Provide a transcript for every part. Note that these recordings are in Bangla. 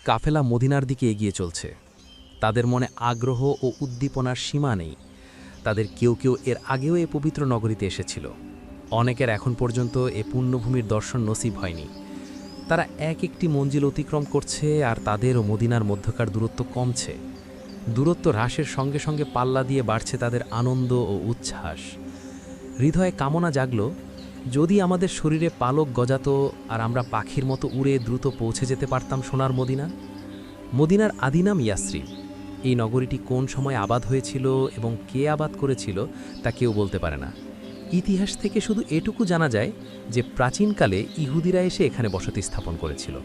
কাফেলা মদিনার দিকে এগিয়ে চলছে। তাদের মনে আগ্রহ ও উদ্দীপনার সীমা নেই। তাদের কেউ কেউ এর আগেও এ পবিত্র নগরীতে এসেছিল। অনেকের এখন পর্যন্ত এ পুণ্যভূমির দর্শন নসিব হয়নি। তারা এক একটি মঞ্জিল অতিক্রম করছে, আর তাদের ও মদিনার মধ্যকার দূরত্ব কমছে। দূরত্ব হ্রাসের সঙ্গে সঙ্গে পাল্লা দিয়ে বাড়ছে তাদের আনন্দ ও উচ্ছ্বাস। হৃদয়ে কামনা জাগল, যদি আমাদের শরীরে পালক গজাতো আর আমরা পাখির মতো উড়ে দ্রুত পৌঁছে যেতে পারতাম সোনার মদিনা। মদিনার আদিনাম ইয়াসরিব। এই নগরীটি কোন সময় আবাদ হয়েছিল এবং কে আবাদ করেছিল তা কেউ বলতে পারে না। ইতিহাস থেকে শুধু এটুকু জানা যায় যে প্রাচীনকালে ইহুদিরা এসে এখানে বসতি স্থাপন করেছিল।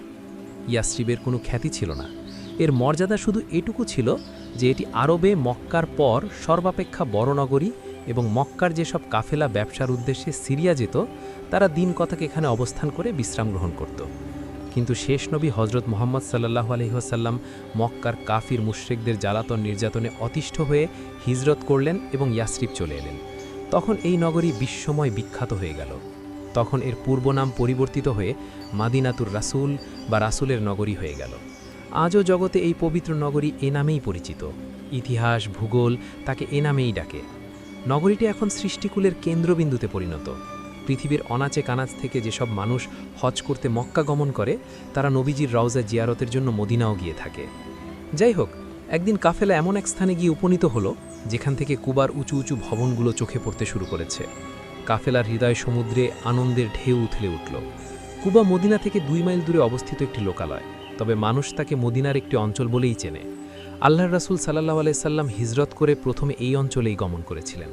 ইয়াসরিবের কোনো খ্যাতি ছিল না। এর মর্যাদা শুধু এটুকু ছিল যে এটি আরবে মক্কার পর সর্বাপেক্ষা বড় নগরী, এবং মক্কার যেসব কাফেলা ব্যবসার উদ্দেশ্যে সিরিয়া যেত তারা দিন কতক এখানে অবস্থান করে বিশ্রাম গ্রহণ করত। কিন্তু শেষ নবী হজরত মুহাম্মদ সাল্লাল্লাহু আলাইহি ওয়াসাল্লাম মক্কার কাফির মুশরিকদের জ্বালাতন নির্যাতনে অতিষ্ঠ হয়ে হিজরত করলেন এবং ইয়াসরিব চলে এলেন। তখন এই নগরী বিশ্বময় বিখ্যাত হয়ে গেল। তখন এর পূর্ব নাম পরিবর্তিত হয়ে মাদিনাতুর রাসূল বা রাসূলের নগরী হয়ে গেল। আজও জগতে এই পবিত্র নগরী এ নামেই পরিচিত। ইতিহাস, ভূগোল তাকে এ নামেই ডাকে। নগরীটি এখন সৃষ্টিকুলের কেন্দ্রবিন্দুতে পরিণত। পৃথিবীর অনাচে কানাচ থেকে যেসব মানুষ হজ করতে মক্কা গমন করে তারা নবীজির রওজা জিয়ারতের জন্য মদিনাও গিয়ে থাকে। যাই হোক, একদিন কাফেলা এমন এক স্থানে গিয়ে উপনীত হলো যেখান থেকে কুবার উঁচু উঁচু ভবনগুলো চোখে পড়তে শুরু করেছে। কাফেলার হৃদয় সমুদ্রে আনন্দের ঢেউ উথলে উঠল। কুবা মদিনা থেকে 2 মাইল দূরে অবস্থিত একটি লোকালয়, তবে মানুষ তাকে মদিনার একটি অঞ্চল বলেই চেনে। আল্লাহর রাসূল সাল্লাল্লাহু আলাইহি সাল্লাম হিজরত করে প্রথমে এই অঞ্চলেই গমন করেছিলেন।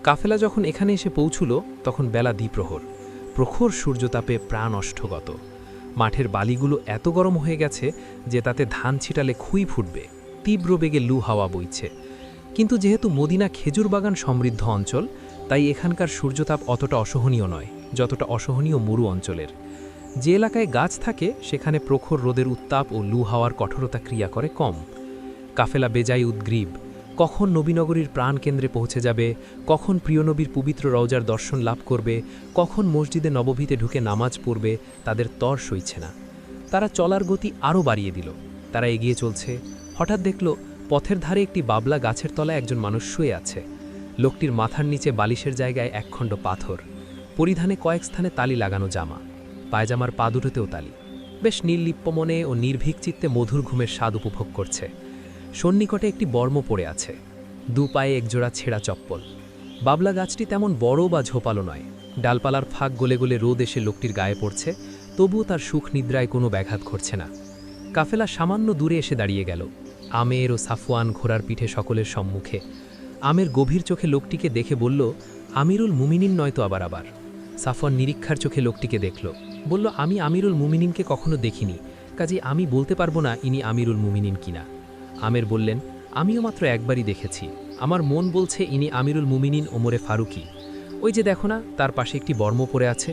কাফেলা যখন এখানে এসে পৌঁছল তখন বেলা দ্বিপ্রহর। প্রখর সূর্যতাপে প্রাণ অষ্ঠগত। মাঠের বালিগুলো এত গরম হয়ে গেছে যে তাতে ধান ছিটালে খুই ফুটবে। তীব্র বেগে লু হাওয়া বইছে। কিন্তু যেহেতু মদিনা খেজুর বাগান সমৃদ্ধ অঞ্চল, তাই এখানকার সূর্যতাপ অতটা অসহনীয় নয় যতটা অসহনীয় মরু অঞ্চলের। যে এলাকায় গাছ থাকে সেখানে প্রখর রোদের উত্তাপ ও লু হাওয়ার কঠোরতা ক্রিয়া করে কম। কাফেলা বেজায় উদ্গ্রীব। কখন নবীনগরীর প্রাণকেন্দ্রে পৌঁছে যাবে, কখন প্রিয় নবীর পবিত্র রওজার দর্শন লাভ করবে, কখন মসজিদে নববীতে ঢুকে নামাজ পড়বে, তাদের তর সইছে না। তারা চলার গতি আরও বাড়িয়ে দিল। তারা এগিয়ে চলছে। হঠাৎ দেখল পথের ধারে একটি বাবলা গাছের তলায় একজন মানুষ শুয়ে আছে। লোকটির মাথার নিচে বালিশের জায়গায় একখণ্ড পাথর। পরিধানে কয়েক স্থানে তালি লাগানো জামা, পায়জামার পা দুটোতেও তালি। বেশ নির্লিপ্ত মনে ও নির্ভীক চিত্তে মধুর ঘুমের স্বাদ উপভোগ করছে। সন্নিকটে একটি বর্ম পড়ে আছে, 2 পায়ে একজোড়া ছেঁড়া চপ্পল। বাবলা গাছটি তেমন বড় বা ঝোপালো নয়। ডালপালার ফাঁক গলে গলে রোদ এসে লোকটির গায়ে পড়ছে, তবুও তার সুখ নিদ্রায় কোনো ব্যাঘাত ঘটছে না। কাফেলা সামান্য দূরে এসে দাঁড়িয়ে গেল। আমের ও সাফওয়ান ঘোড়ার পিঠে সকলের সম্মুখে। আমের গভীর চোখে লোকটিকে দেখে বলল, আমিরুল মুমিনিন নয়তো আবার। সাফওয়ান নিরীক্ষার চোখে লোকটিকে দেখল, বলল, আমি আমিরুল মুমিনিনকে কখনো দেখিনি, কাজেই আমি বলতে পারবো না ইনি আমিরুল মুমিনিন কিনা। আমের বললেন, আমিও মাত্র একবারই দেখেছি। আমার মন বলছে ইনি আমিরুল মুমিনিন ওমরে ফারুকি। ওই যে দেখো না, তার পাশে একটি বর্ম পড়ে আছে।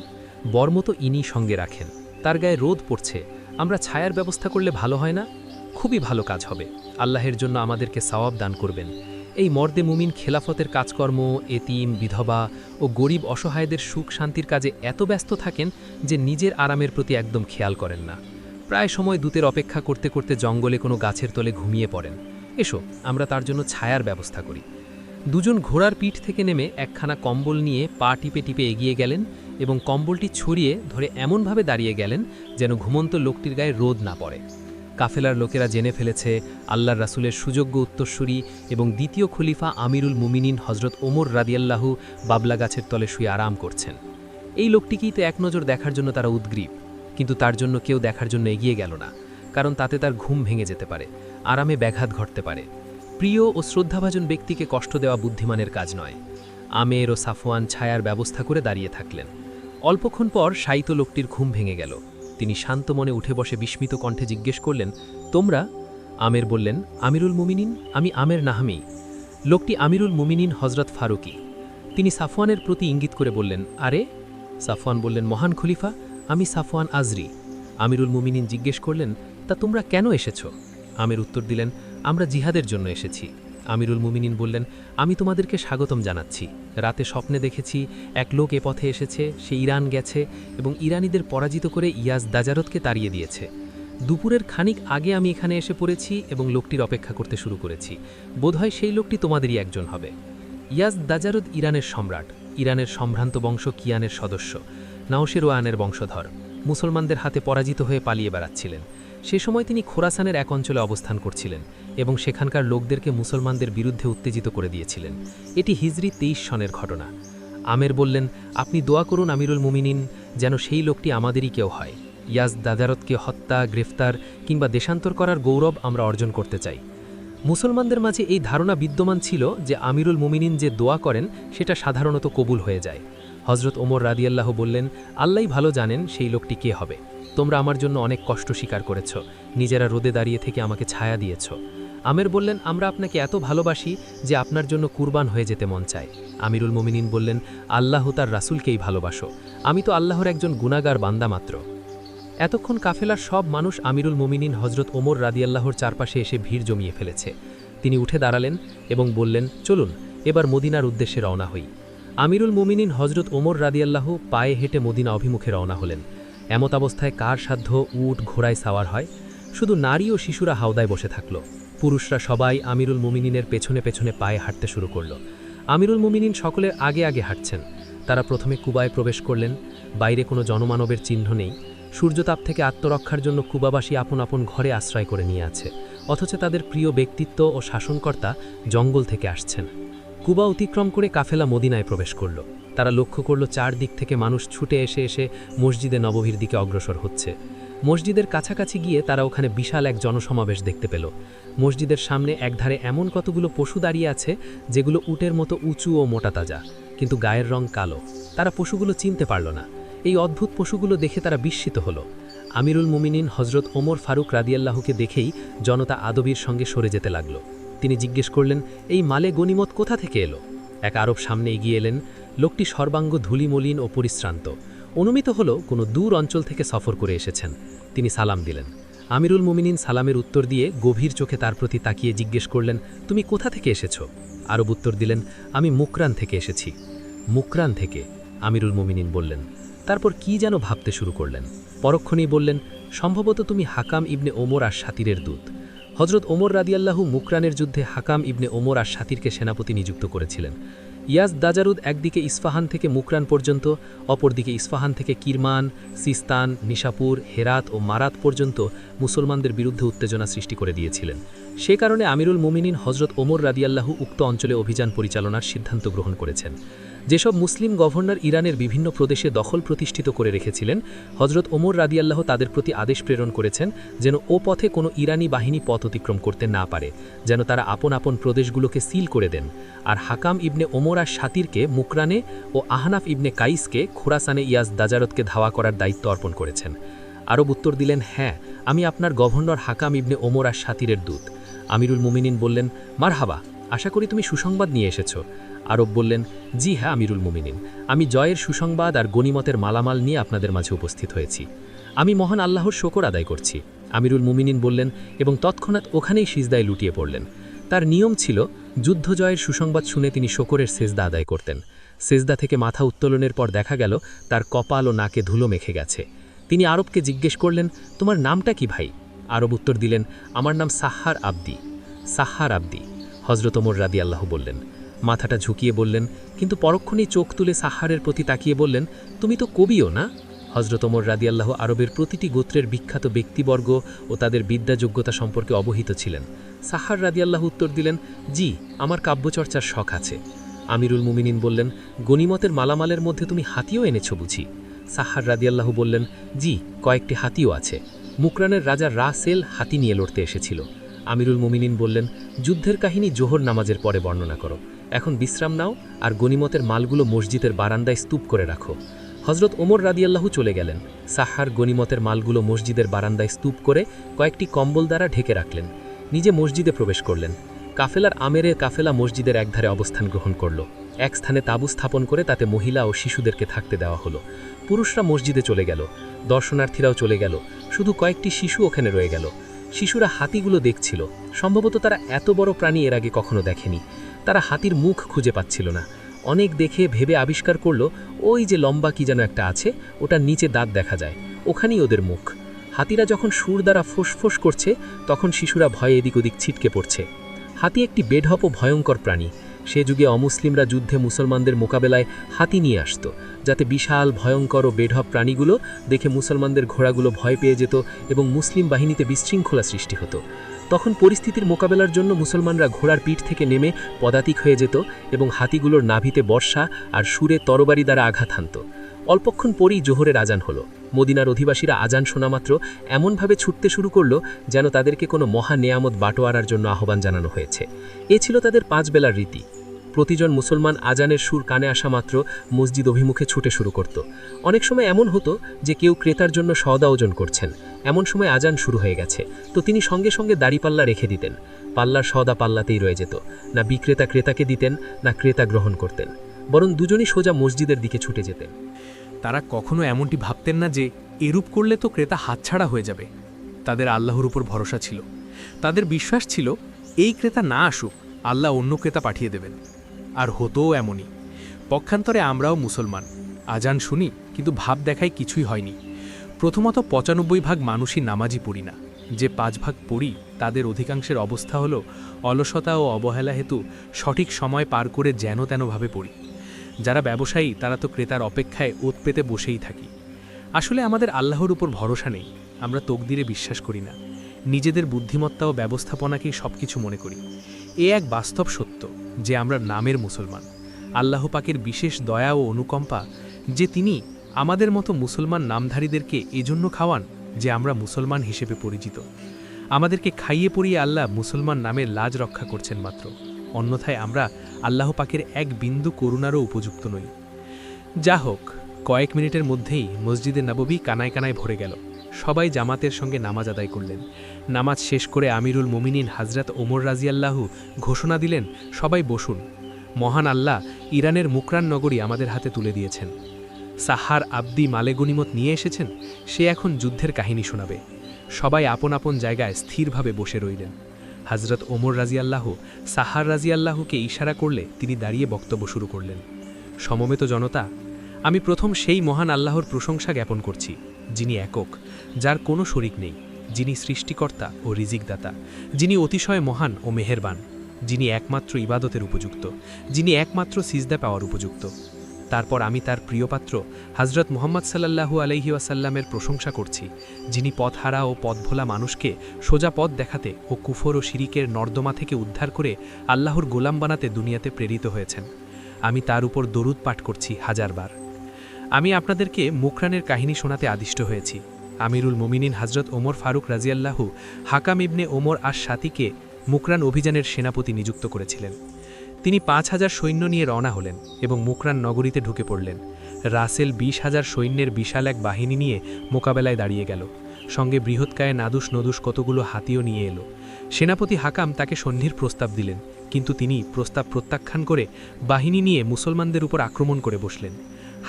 বর্ম তো ইনি সঙ্গে রাখেন। তার গায়ে রোদ পড়ছে, আমরা ছায়ার ব্যবস্থা করলে ভালো হয় না? খুবই ভালো কাজ হবে। আল্লাহের জন্য আমাদেরকে সওয়াব দান করবেন। এই মর্দে মুমিন খেলাফতের কাজকর্ম, এতিম, বিধবা ও গরিব অসহায়দের সুখ শান্তির কাজে এত ব্যস্ত থাকেন যে নিজের আরামের প্রতি একদম খেয়াল করেন না। প্রায় সময় দূতের অপেক্ষা করতে করতে জঙ্গলে কোনো গাছের তলে ঘুমিয়ে পড়েন। এসো, আমরা তার জন্য ছায়ার ব্যবস্থা করি। দুজন ঘোড়ার পিঠ থেকে নেমে একখানা কম্বল নিয়ে পা টিপে টিপে এগিয়ে গেলেন এবং কম্বলটি ছড়িয়ে ধরে এমনভাবে দাঁড়িয়ে গেলেন যেন ঘুমন্ত লোকটির গায়ে রোদ না পড়ে। কাফেলার লোকেরা জেনে ফেলেছে আল্লাহর রাসূলের সুযোগ্য উত্তরসূরি এবং দ্বিতীয় খলিফা আমিরুল মুমিনিন হজরত ওমর রাদিয়াল্লাহু বাবলা গাছের তলে শুয়ে আরাম করছেন। এই লোকটিকেই তো এক নজর দেখার জন্য তারা উদ্গ্রীব, কিন্তু তার জন্য কেউ দেখার জন্য এগিয়ে গেল না, কারণ তাতে তার ঘুম ভেঙে যেতে পারে, আরামে ব্যাঘাত ঘটতে পারে। প্রিয় ও শ্রদ্ধাভাজন ব্যক্তিকে কষ্ট দেওয়া বুদ্ধিমানের কাজ নয়। আমের ও সাফওয়ান ছায়ার ব্যবস্থা করে দাঁড়িয়ে থাকলেন। অল্পক্ষণ পর শায়িত লোকটির ঘুম ভেঙে গেল। তিনি শান্ত মনে উঠে বসে বিস্মিত কণ্ঠে জিজ্ঞেস করলেন, তোমরা? আমের বললেন, আমিরুল মুমিনিন, আমি আমের নাহামি। লোকটি আমিরুল মুমিনিন হজরত ফারুকি। তিনি সাফওয়ানের প্রতি ইঙ্গিত করে বললেন, আরে? সাফওয়ান বললেন, মহান খলিফা, আমি সাফওয়ান আজরি। আমিরুল মুমিনিন জিজ্ঞেস করলেন, তা তোমরা কেন এসেছ? আমের উত্তর দিলেন, আমরা জিহাদের জন্য এসেছি। আমিরুল মুমিনিন বললেন, আমি তোমাদেরকে স্বাগতম জানাচ্ছি। রাতে স্বপ্নে দেখেছি এক লোক এ পথে এসেছে, সে ইরান গেছে এবং ইরানিদের পরাজিত করে ইয়াজ দাজারতকে তাড়িয়ে দিয়েছে। দুপুরের খানিক আগে আমি এখানে এসে পড়েছি এবং লোকটির অপেক্ষা করতে শুরু করেছি। বোধহয় সেই লোকটি তোমাদেরই একজন হবে। ইয়াজ দাজারুদ ইরানের সম্রাট, ইরানের সম্ভ্রান্ত বংশ কিয়ানের সদস্য, নাওশেরওয়ানের বংশধর, মুসলমানদের হাতে পরাজিত হয়ে পালিয়ে বেড়াচ্ছিলেন। সে সময় তিনি খোরাসানের এক অঞ্চলে অবস্থান করছিলেন এবং সেখানকার লোকদেরকে মুসলমানদের বিরুদ্ধে উত্তেজিত করে দিয়েছিলেন। এটি হিজরি 23 সনের ঘটনা। আমের বললেন, আপনি দোয়া করুন আমিরুল মুমিনিন, যেন সেই লোকটি আমাদেরই কেউ হয়। ইয়াজ দাজারতকে হত্যা, গ্রেফতার কিংবা দেশান্তর করার গৌরব আমরা অর্জন করতে চাই। মুসলমানদের মাঝে এই ধারণা বিদ্যমান ছিল যে আমিরুল মুমিনিন যে দোয়া করেন সেটা সাধারণত কবুল হয়ে যায়। হজরত ওমর রাদিয়াল্লাহু বললেন, আল্লাহই ভালো জানেন সেই লোকটি কে হবে। তোমরা আমার জন্য অনেক কষ্ট স্বীকার করেছ, নিজেরা রোদে দাঁড়িয়ে থেকে আমাকে ছায়া দিয়েছ। আমের বললেন, আমরা আপনাকে এত ভালোবাসি যে আপনার জন্য কুরবান হয়ে যেতে মন চায়। আমিরুল মুমিনিন বললেন, আল্লাহ তার রাসূলকেই ভালোবাসো, আমি তো আল্লাহর একজন গুনাহগার বান্দা মাত্র। এতক্ষণ কাফেলার সব মানুষ আমিরুল মুমিনিন হজরত ওমর রাদিয়াল্লাহর চারপাশে এসে ভিড় জমিয়ে ফেলেছে। তিনি উঠে দাঁড়ালেন এবং বললেন, চলুন এবার মদিনার উদ্দেশ্যে রওনা হই। আমিরুল মুমিনিন হজরত ওমর রাদিয়াল্লাহু পায়ে হেঁটে মদিনা অভিমুখে রওনা হলেন। এমত অবস্থায় কার সাধ্য উট ঘোড়ায় সাওয়ার হয়? শুধু নারী ও শিশুরা হাওদায় বসে থাকল। পুরুষরা সবাই আমিরুল মুমিনিনের পেছনে পেছনে পায়ে হাঁটতে শুরু করল। আমিরুল মুমিনিন সকলের আগে আগে হাঁটছেন। তারা প্রথমে কুবায় প্রবেশ করলেন। বাইরে কোনো জনমানবের চিহ্ন নেই। সূর্যতাপ থেকে আত্মরক্ষার জন্য কুবাবাসী আপন আপন ঘরে আশ্রয় করে নিয়ে আছে, অথচ তাদের প্রিয় ব্যক্তিত্ব ও শাসনকর্তা জঙ্গল থেকে আসছেন। কুবা অতিক্রম করে কাফেলা মদিনায় প্রবেশ করল। তারা লক্ষ্য করল চারদিক থেকে মানুষ ছুটে এসে এসে মসজিদে নববীর দিকে অগ্রসর হচ্ছে। মসজিদের কাছাকাছি গিয়ে তারা ওখানে বিশাল এক জনসমাবেশ দেখতে পেল। মসজিদের সামনে একধারে এমন কতগুলো পশু দাঁড়িয়ে আছে যেগুলো উটের মতো উঁচু ও মোটা তাজা, কিন্তু গায়ের রং কালো। তারা পশুগুলো চিনতে পারল না। এই অদ্ভুত পশুগুলো দেখে তারা বিস্মিত হল। আমিরুল মুমিনিন হজরত ওমর ফারুক রাদিয়াল্লাহুকে দেখেই জনতা আদবির সঙ্গে সরে যেতে লাগল। তিনি জিজ্ঞেস করলেন, এই মালে গনিমত কোথা থেকে এলো? এক আরব সামনে এগিয়ে এলেন। লোকটি সর্বাঙ্গ ধূলিমলিন ও পরিশ্রান্ত। অনুমিত হল কোনো দূর অঞ্চল থেকে সফর করে এসেছেন। তিনি সালাম দিলেন। আমিরুল মুমিনিন সালামের উত্তর দিয়ে গভীর চোখে তার প্রতি তাকিয়ে জিজ্ঞেস করলেন, তুমি কোথা থেকে এসেছ? আরব উত্তর দিলেন, আমি মুকরান থেকে এসেছি। মুকরান থেকে? আমিরুল মুমিনিন বললেন। তারপর কি যেন ভাবতে শুরু করলেন। পরক্ষণেই বললেন, সম্ভবত তুমি হাকাম ইবনে ওমর আর শাতিরের দূত। হজরত ওমর রাদিয়াল্লাহু মুকরানের যুদ্ধে হাকাম ইবনে ওমর আর শাতিরকে সেনাপতি নিযুক্ত করেছিলেন। ইয়াজ দাজারুদ একদিকে ইস্পাহান থেকে মুকরান পর্যন্ত, অপরদিকে ইস্পাহান থেকে কিরমান, সিস্তান, নিশাপুর, হেরাত ও মারাত পর্যন্ত মুসলমানদের বিরুদ্ধে উত্তেজনা সৃষ্টি করে দিয়েছিলেন। সে কারণে আমিরুল মুমিনিন হজরত ওমর রাদিয়াল্লাহু উক্ত অঞ্চলে অভিযান পরিচালনার সিদ্ধান্ত গ্রহণ করেছেন। যেসব মুসলিম গভর্নর ইরানের বিভিন্ন প্রদেশে দখল প্রতিষ্ঠিত করে রেখেছিলেন, হজরত ওমর রাদিয়াল্লাহ তাদের প্রতি আদেশ প্রেরণ করেছেন যেন ও পথে কোনো ইরানি বাহিনী পথ অতিক্রম করতে না পারে, যেন তারা আপন আপন প্রদেশগুলোকে সিল করে দেন। আর হাকাম ইবনে ওমর আর শাতিরকে মুকরানে ও আহনাফ ইবনে কাইসকে খোরাসানে ইয়াজ দাজারতকে ধাওয়া করার দায়িত্ব অর্পণ করেছেন। আরব উত্তর দিলেন, হ্যাঁ, আমি আপনার গভর্নর হাকাম ইবনে ওমর আর শাতিরের দূত। আমিরুল মুমিনিন বললেন, মারহাবা, আশা করি তুমি সুসংবাদ নিয়ে এসেছো। আরব বললেন, জি হ্যাঁ আমিরুল মুমিনিন, আমি জয়ের সুসংবাদ আর গনিমতের মালামাল নিয়ে আপনাদের মাঝে উপস্থিত হয়েছি। আমি মহান আল্লাহর শকর আদায় করছি। আমিরুল মুমিনিন বললেন এবং তৎক্ষণাৎ ওখানেই সিজদায় লুটিয়ে পড়লেন। তার নিয়ম ছিল যুদ্ধ জয়ের সুসংবাদ শুনে তিনি শকরের সেজদা আদায় করতেন। সেজদা থেকে মাথা উত্তোলনের পর দেখা গেল তার কপাল ও নাকে ধুলো মেখে গেছে। তিনি আরবকে জিজ্ঞেস করলেন, তোমার নামটা কি ভাই? আরব উত্তর দিলেন, আমার নাম সাহার আব্দি। সাহার আব্দি? হজরত ওমর রাদিয়াল্লাহু বললেন। মাথাটা ঝুঁকিয়ে বললেন, কিন্তু পরক্ষণেই চোখ তুলে সাহারের প্রতি তাকিয়ে বললেন, তুমি তো কবিও না? হজরত ওমর রাদিয়াল্লাহু আরবের প্রতিটি গোত্রের বিখ্যাত ব্যক্তিবর্গ ও তাদের বিদ্যাযোগ্যতা সম্পর্কে অবহিত ছিলেন। সাহার রাদিয়াল্লাহু উত্তর দিলেন, জি, আমার কাব্যচর্চার শখ আছে। আমিরুল মুমিনিন বললেন, গনিমতের মালামালের মধ্যে তুমি হাতিও এনেছো বুঝি? সাহার রাদিয়াল্লাহু বললেন, জি, কয়েকটি হাতিও আছে। মুকরানের রাজা রাসেল হাতি নিয়ে লড়তে এসেছিল। আমিরুল মুমিনিন বললেন, যুদ্ধের কাহিনী জোহর নামাজের পরে বর্ণনা করো। এখন বিশ্রাম নাও আর গনিমতের মালগুলো মসজিদের বারান্দায় স্তূপ করে রাখো। হজরত ওমর রাদিয়াল্লাহু চলে গেলেন। সাহার গনিমতের মালগুলো মসজিদের বারান্দায় স্তূপ করে কয়েকটি কম্বল দ্বারা ঢেকে রাখলেন। নিজে মসজিদে প্রবেশ করলেন। কাফেলার আমেরের কাফেলা মসজিদের একধারে অবস্থান গ্রহণ করল। এক স্থানে তাঁবু স্থাপন করে তাতে মহিলা ও শিশুদেরকে থাকতে দেওয়া হলো। পুরুষরা মসজিদে চলে গেল, দর্শনার্থীরাও চলে গেল, শুধু কয়েকটি শিশু ওখানে রয়ে গেল। শিশুরা হাতিগুলো দেখছিল। সম্ভবত তারা এত বড় প্রাণী এর আগে কখনো দেখেনি। তারা হাতির মুখ খুঁজে পাচ্ছিল না। অনেক দেখে ভেবে আবিষ্কার করল, ওই যে লম্বা কি যেন একটা আছে, ওটার নিচে দাঁত দেখা যায়, ওখানেই ওদের মুখ। হাতিরা যখন সুর দ্বারা ফোঁস করছে তখন শিশুরা ভয়ে এদিক ওদিক ছিটকে পড়ছে। হাতি একটি বেঢপ ও ভয়ঙ্কর প্রাণী। সে যুগে অমুসলিমরা যুদ্ধে মুসলমানদের মোকাবেলায় হাতি নিয়ে আসত, যাতে বিশাল ভয়ঙ্কর ও বেঢপ প্রাণীগুলো দেখে মুসলমানদের ঘোড়াগুলো ভয় পেয়ে যেত এবং মুসলিম বাহিনীতে বিশৃঙ্খলা সৃষ্টি হতো। তখন পরিস্থিতির মোকাবেলার জন্য মুসলমানরা ঘোড়ার পিঠ থেকে নেমে পদাতিক হয়ে যেত এবং হাতিগুলোর নাভিতে বর্ষা আর সুরে তরবারি দ্বারা আঘাত হানত। অল্পক্ষণ পরেই জোহরের আজান হলো। মদিনার অধিবাসীরা আজান শোনামাত্র এমনভাবে ছুটতে শুরু করল যেন তাদেরকে কোনো মহা নেয়ামত বাটোয়ারার জন্য আহ্বান জানানো হয়েছে। এ ছিল তাদের 5 বেলার রীতি। প্রতিজন মুসলমান আজানের সুর কানে আসা মাত্র মসজিদ অভিমুখে ছুটে শুরু করত। অনেক সময় এমন হতো যে কেউ ক্রেতার জন্য সওদা ওজন করছেন, এমন সময় আজান শুরু হয়ে গেছে, তো তিনি সঙ্গে সঙ্গে দাড়িপাল্লা রেখে দিতেন। পাল্লার সওদা পাল্লাতেই রয়ে যেত, না বিক্রেতা ক্রেতাকে দিতেন না ক্রেতা গ্রহণ করতেন, বরং দুজনই সোজা মসজিদের দিকে ছুটে যেতেন। তারা কখনো এমনটি ভাবতেন না যে এরূপ করলে তো ক্রেতা হাতছাড়া হয়ে যাবে। তাদের আল্লাহর উপর ভরসা ছিল। তাদের বিশ্বাস ছিল এই ক্রেতা না আসুক, আল্লাহ অন্য ক্রেতা পাঠিয়ে দেবেন। আর হতোও এমনই। পক্ষান্তরে আমরাও মুসলমান, আজান শুনি কিন্তু ভাব দেখায় কিছুই হয়নি। প্রথমত 95% মানুষই নামাজই পড়ি না। যে 5 পড়ি তাদের অধিকাংশের অবস্থা হলো অলসতা ও অবহেলা হেতু সঠিক সময় পার করে যেন তেনভাবে পড়ি। যারা ব্যবসায়ী তারা তো ক্রেতার অপেক্ষায় ওত পেতে বসেই থাকি। আসলে আমাদের আল্লাহর উপর ভরসা নেই। আমরা তকদিরে বিশ্বাস করি না, নিজেদের বুদ্ধিমত্তা ও ব্যবস্থাপনাকেই সব কিছু মনে করি। এ এক বাস্তব সত্য যে আমরা নামের মুসলমান। আল্লাহ পাকের বিশেষ দয়া ও অনুকম্পা যে তিনি আমাদের মতো মুসলমান নামধারীদেরকে এজন্য খাওয়ান যে আমরা মুসলমান হিসেবে পরিচিত। আমাদেরকে খাইয়ে পরিয়ে আল্লাহ মুসলমান নামের লাজ রক্ষা করছেন মাত্র, অন্যথায় আমরা আল্লাহ পাকের এক বিন্দু করুণারও উপযুক্ত নই। যা হোক, কয়েক মিনিটের মধ্যেই মসজিদে নববী কানায় কানায় ভরে গেল। সবাই জামাতের সঙ্গে নামাজ আদায় করলেন। নামাজ শেষ করে আমিরুল মুমিনিন হযরত ওমর রাজিয়াল্লাহু ঘোষণা দিলেন, সবাই বসুন। মহান আল্লাহ ইরানের মুকরান নগরী আমাদের হাতে তুলে দিয়েছেন। সাহার আব্দি মালে গনিমত নিয়ে এসেছেন, সে এখন যুদ্ধের কাহিনী শোনাবে। সবাই আপন আপন জায়গায় স্থিরভাবে বসে রইলেন। হযরত ওমর রাজিয়াল্লাহু সাহার রাজিয়াল্লাহুকে ইশারা করলে তিনি দাঁড়িয়ে বক্তব্য শুরু করলেন। সমবেত জনতা, আমি প্রথম সেই মহান আল্লাহর প্রশংসা জ্ঞাপন করছি, যিনি একক, যার কোনো শরিক নেই, যিনি সৃষ্টিকর্তা ও রিজিকদাতা, যিনি অতিশয় মহান ও মেহেরবান, যিনি একমাত্র ইবাদতের উপযুক্ত, যিনি একমাত্র সিজদা পাওয়ার উপযুক্ত। তারপর আমি তার প্রিয়পাত্র হযরত মুহাম্মদ সাল্লাল্লাহু আলাইহি ওয়াসাল্লামের প্রশংসা করছি, যিনি পথহারা ও পথভোলা মানুষকে সোজা পথ দেখাতে ও কুফর ও শিরিকের নর্দমা থেকে উদ্ধার করে আল্লাহর গোলাম বানাতে দুনিয়াতে প্রেরিত হয়েছেন। আমি তার উপর দরুদ পাঠ করছি 1000 বার। আমি আপনাদেরকে মুকরানের কাহিনী শোনাতে আদিষ্ট হয়েছি। আমিরুল মুমিনিন হযরত ওমর ফারুক রাজিয়াল্লাহু হাকাম ইবনে ওমর আশ-শাতিকে মুকরান অভিযানের সেনাপতি নিযুক্ত করেছিলেন। তিনি 5000 সৈন্য নিয়ে রওনা হলেন এবং মুকরান নগরীতে ঢুকে পড়লেন। রাসেল 20,000 সৈন্যের বিশাল এক বাহিনী নিয়ে মোকাবেলায় দাঁড়িয়ে গেল। সঙ্গে বৃহৎকায় নাদুস নদুস কতগুলো হাতিও নিয়ে এলো। সেনাপতি হাকাম তাকে সন্ধির প্রস্তাব দিলেন, কিন্তু তিনি প্রস্তাব প্রত্যাখ্যান করে বাহিনী নিয়ে মুসলমানদের উপর আক্রমণ করে বসলেন।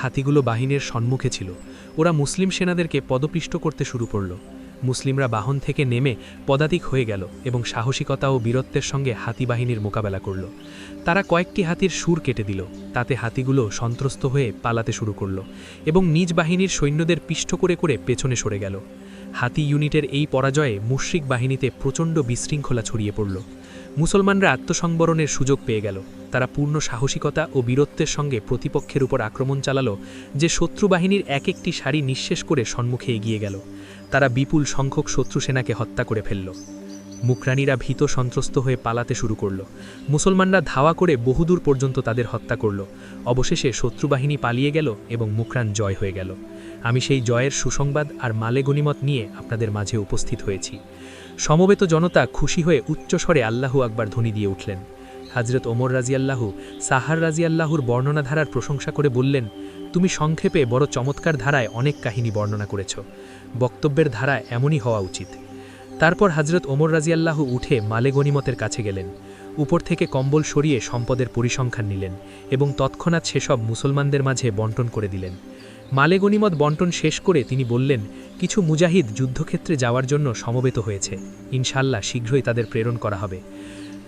হাতিগুলো বাহিনীর সম্মুখে ছিল। ওরা মুসলিম সেনাদেরকে পদপিষ্ট করতে শুরু করল। মুসলিমরা বাহন থেকে নেমে পদাতিক হয়ে গেল এবং সাহসিকতা ও বীরত্বের সঙ্গে হাতি বাহিনীর মোকাবেলা করল। তারা কয়েকটি হাতির সুর কেটে দিল, তাতে হাতিগুলো সন্ত্রস্ত হয়ে পালাতে শুরু করল এবং নিজ বাহিনীর সৈন্যদের পিষ্ট করে করে পেছনে সরে গেল। হাতি ইউনিটের এই পরাজয়ে মুশরিক বাহিনীতে প্রচণ্ড বিশৃঙ্খলা ছড়িয়ে পড়ল। মুসলমানরা আত্মসংবরণের সুযোগ পেয়ে গেল। তারা পূর্ণ সাহসিকতা ও বীরত্বের সঙ্গে প্রতিপক্ষের উপর আক্রমণ চালালো, যে শত্রু বাহিনীর এক একটি সারি নিঃশেষ করে সম্মুখে এগিয়ে গেল। তারা বিপুল সংখ্যক শত্রু সেনাকে হত্যা করে ফেলল। মুকরানীরা ভীত সন্ত্রস্ত হয়ে পালাতে শুরু করল। মুসলমানরা ধাওয়া করে বহুদূর পর্যন্ত তাদের হত্যা করল। অবশেষে শত্রু বাহিনী পালিয়ে গেল এবং মুকরান জয় হয়ে গেল। আমি সেই জয়ের সুসংবাদ আর মালে গনিমত নিয়ে আপনাদের মাঝে উপস্থিত হয়েছি। সমবেত জনতা খুশি হয়ে উচ্চস্বরে আল্লাহু আকবার ধ্বনি দিয়ে উঠলেন। হযরত ওমর রাজিয়াল্লাহু সাহার রাজিয়াল্লাহুর বর্ণনাধারার প্রশংসা করে বললেন, তুমি সংক্ষেপে বড় চমৎকার ধারায় অনেক কাহিনী বর্ণনা করেছ। বক্তব্যের ধারা এমনই হওয়া উচিত। তারপর হযরত ওমর রাজিয়াল্লাহু উঠে মালে গনিমতের কাছে গেলেন। উপর থেকে কম্বল সরিয়ে সম্পদের পরিসংখ্যান নিলেন এবং তৎক্ষণাৎ সেসব মুসলমানদের মাঝে বন্টন করে দিলেন। মালে গনিমত বন্টন শেষ করে তিনি বললেন, কিছু মুজাহিদ যুদ্ধক্ষেত্রে যাওয়ার জন্য সমবেত হয়েছে। ইনশাআল্লাহ শীঘ্রই তাদের প্রেরণ করা হবে।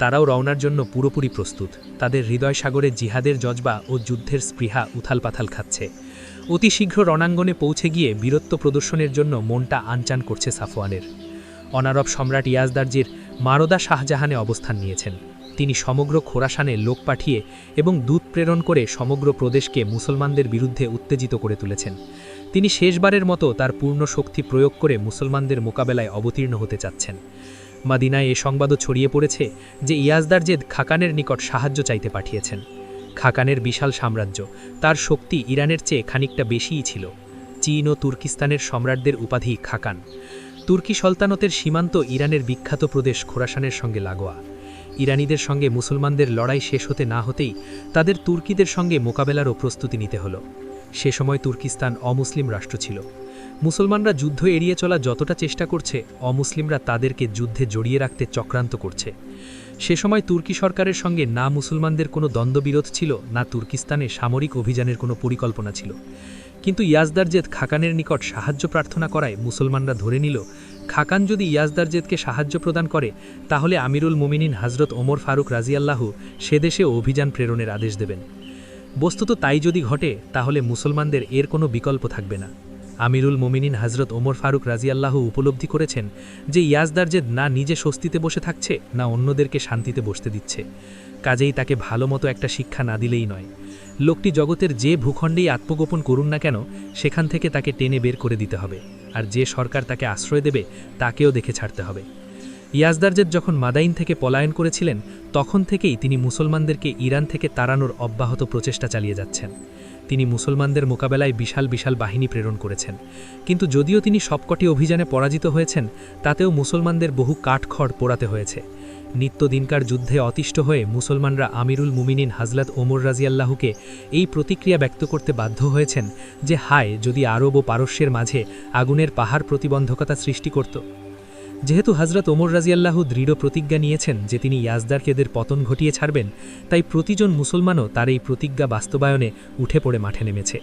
তারাও রওনার জন্য পুরোপুরি প্রস্তুত। তাদের হৃদয় সাগরে জিহাদের জজবা ও যুদ্ধের স্পৃহা উথালপাথাল খাচ্ছে। অতি শীঘ্র রণাঙ্গনে পৌঁছে গিয়ে বীরত্ব প্রদর্শনের জন্য মনটা আনচান করছে সাফওয়ানের। অনারব সম্রাট ইয়াজদারজির মারদা শাহজাহানে অবস্থান নিয়েছেন। তিনি সমগ্র খোরাসানে লোক পাঠিয়ে এবং দূত প্রেরণ করে সমগ্র প্রদেশকে মুসলমানদের বিরুদ্ধে উত্তেজিত করে তুলেছেন। তিনি শেষবারের মতো তার পূর্ণ শক্তি প্রয়োগ করে মুসলমানদের মোকাবেলায় অবতীর্ণ হতে চাচ্ছেন। মাদিনায় এ সংবাদও ছড়িয়ে পড়েছে যে ইয়াজদারজেদ খাকানের নিকট সাহায্য চাইতে পাঠিয়েছেন। খাকানের বিশাল সাম্রাজ্য, তার শক্তি ইরানের চেয়ে খানিকটা বেশিই ছিল। চীন ও তুর্কিস্তানের সম্রাটদের উপাধি খাকান। তুর্কি সলতানতের সীমান্ত ইরানের বিখ্যাত প্রদেশ খোরাসানের সঙ্গে লাগোয়া। ইরানিদের সঙ্গে মুসলমানদের লড়াই শেষ হতে না হতেই তাদের তুর্কিদের সঙ্গে মোকাবেলারও প্রস্তুতি নিতে হলো। সে সময় তুর্কিস্তান অমুসলিম রাষ্ট্র ছিল। মুসলমানরা যুদ্ধ এড়িয়ে চলা যতটা চেষ্টা করছে, অমুসলিমরা তাদেরকে যুদ্ধে জড়িয়ে রাখতে চক্রান্ত করছে। সে সময় তুর্কি সরকারের সঙ্গে না মুসলমানদের কোনো দ্বন্দ্ববিরোধ ছিল, না তুর্কিস্তানে সামরিক অভিযানের কোনো পরিকল্পনা ছিল। কিন্তু ইয়াজদারজেদ খাকানের নিকট সাহায্য প্রার্থনা করায় মুসলমানরা ধরে নিল, খাকান যদি ইয়াজদারজেদকে সাহায্য প্রদান করে তাহলে আমিরুল মুমিনিন হজরত ওমর ফারুক রাজিয়াল্লাহু সে দেশে অভিযান প্রেরণের আদেশ দেবেন। বস্তুত তাই যদি ঘটে তাহলে মুসলমানদের এর কোনো বিকল্প থাকবে না। আমিরুল মুমিনিন হজরত ওমর ফারুক রাজিয়াল্লাহু উপলব্ধি করেছেন যে ইয়াজদারজেদ না নিজে স্বস্তিতে বসে থাকছে, না অন্যদেরকে শান্তিতে বসতে দিচ্ছে। কাজেই তাকে ভালো মতো একটা শিক্ষা না দিলেই নয়। লোকটি জগতের যে ভূখণ্ডেই আত্মগোপন করুন না কেন, সেখান থেকে তাকে টেনে বের করে দিতে হবে, আর যে সরকার তাকে আশ্রয় দেবে তাকেও দেখে ছাড়তে হবে। ইয়াজদারজেদ যখন মাদাইন থেকে পলায়ন করেছিলেন, তখন থেকেই তিনি মুসলমানদেরকে ইরান থেকে তাড়ানোর অব্যাহত প্রচেষ্টা চালিয়ে যাচ্ছেন। তিনি মুসলমানদের মোকাবেলায় বিশাল বিশাল বাহিনী প্রেরণ করেছেন, কিন্তু যদিও তিনি সবকটি অভিযানে পরাজিত হয়েছেন, তাতেও মুসলমানদের বহু কাঠখড় পোড়াতে হয়েছে। নিত্যদিনকার যুদ্ধে অতিষ্ঠ হয়ে মুসলমানরা আমিরুল মুমিনিন হজরত ওমর রাজিয়াল্লাহুকে এই প্রতিক্রিয়া ব্যক্ত করতে বাধ্য হয়েছেন যে হায়, যদি আরব ও পারস্যের মাঝে আগুনের পাহাড় প্রতিবন্ধকতা সৃষ্টি করত। যেহেতু হজরত ওমর রাজিয়াল্লাহু দৃঢ় প্রতিজ্ঞা নিয়েছেন যে তিনি ইয়াজদারকেদের পতন ঘটিয়ে ছাড়বেন, তাই প্রতিজন মুসলমানও তার এই প্রতিজ্ঞা বাস্তবায়নে উঠে পড়ে মাঠে নেমেছে।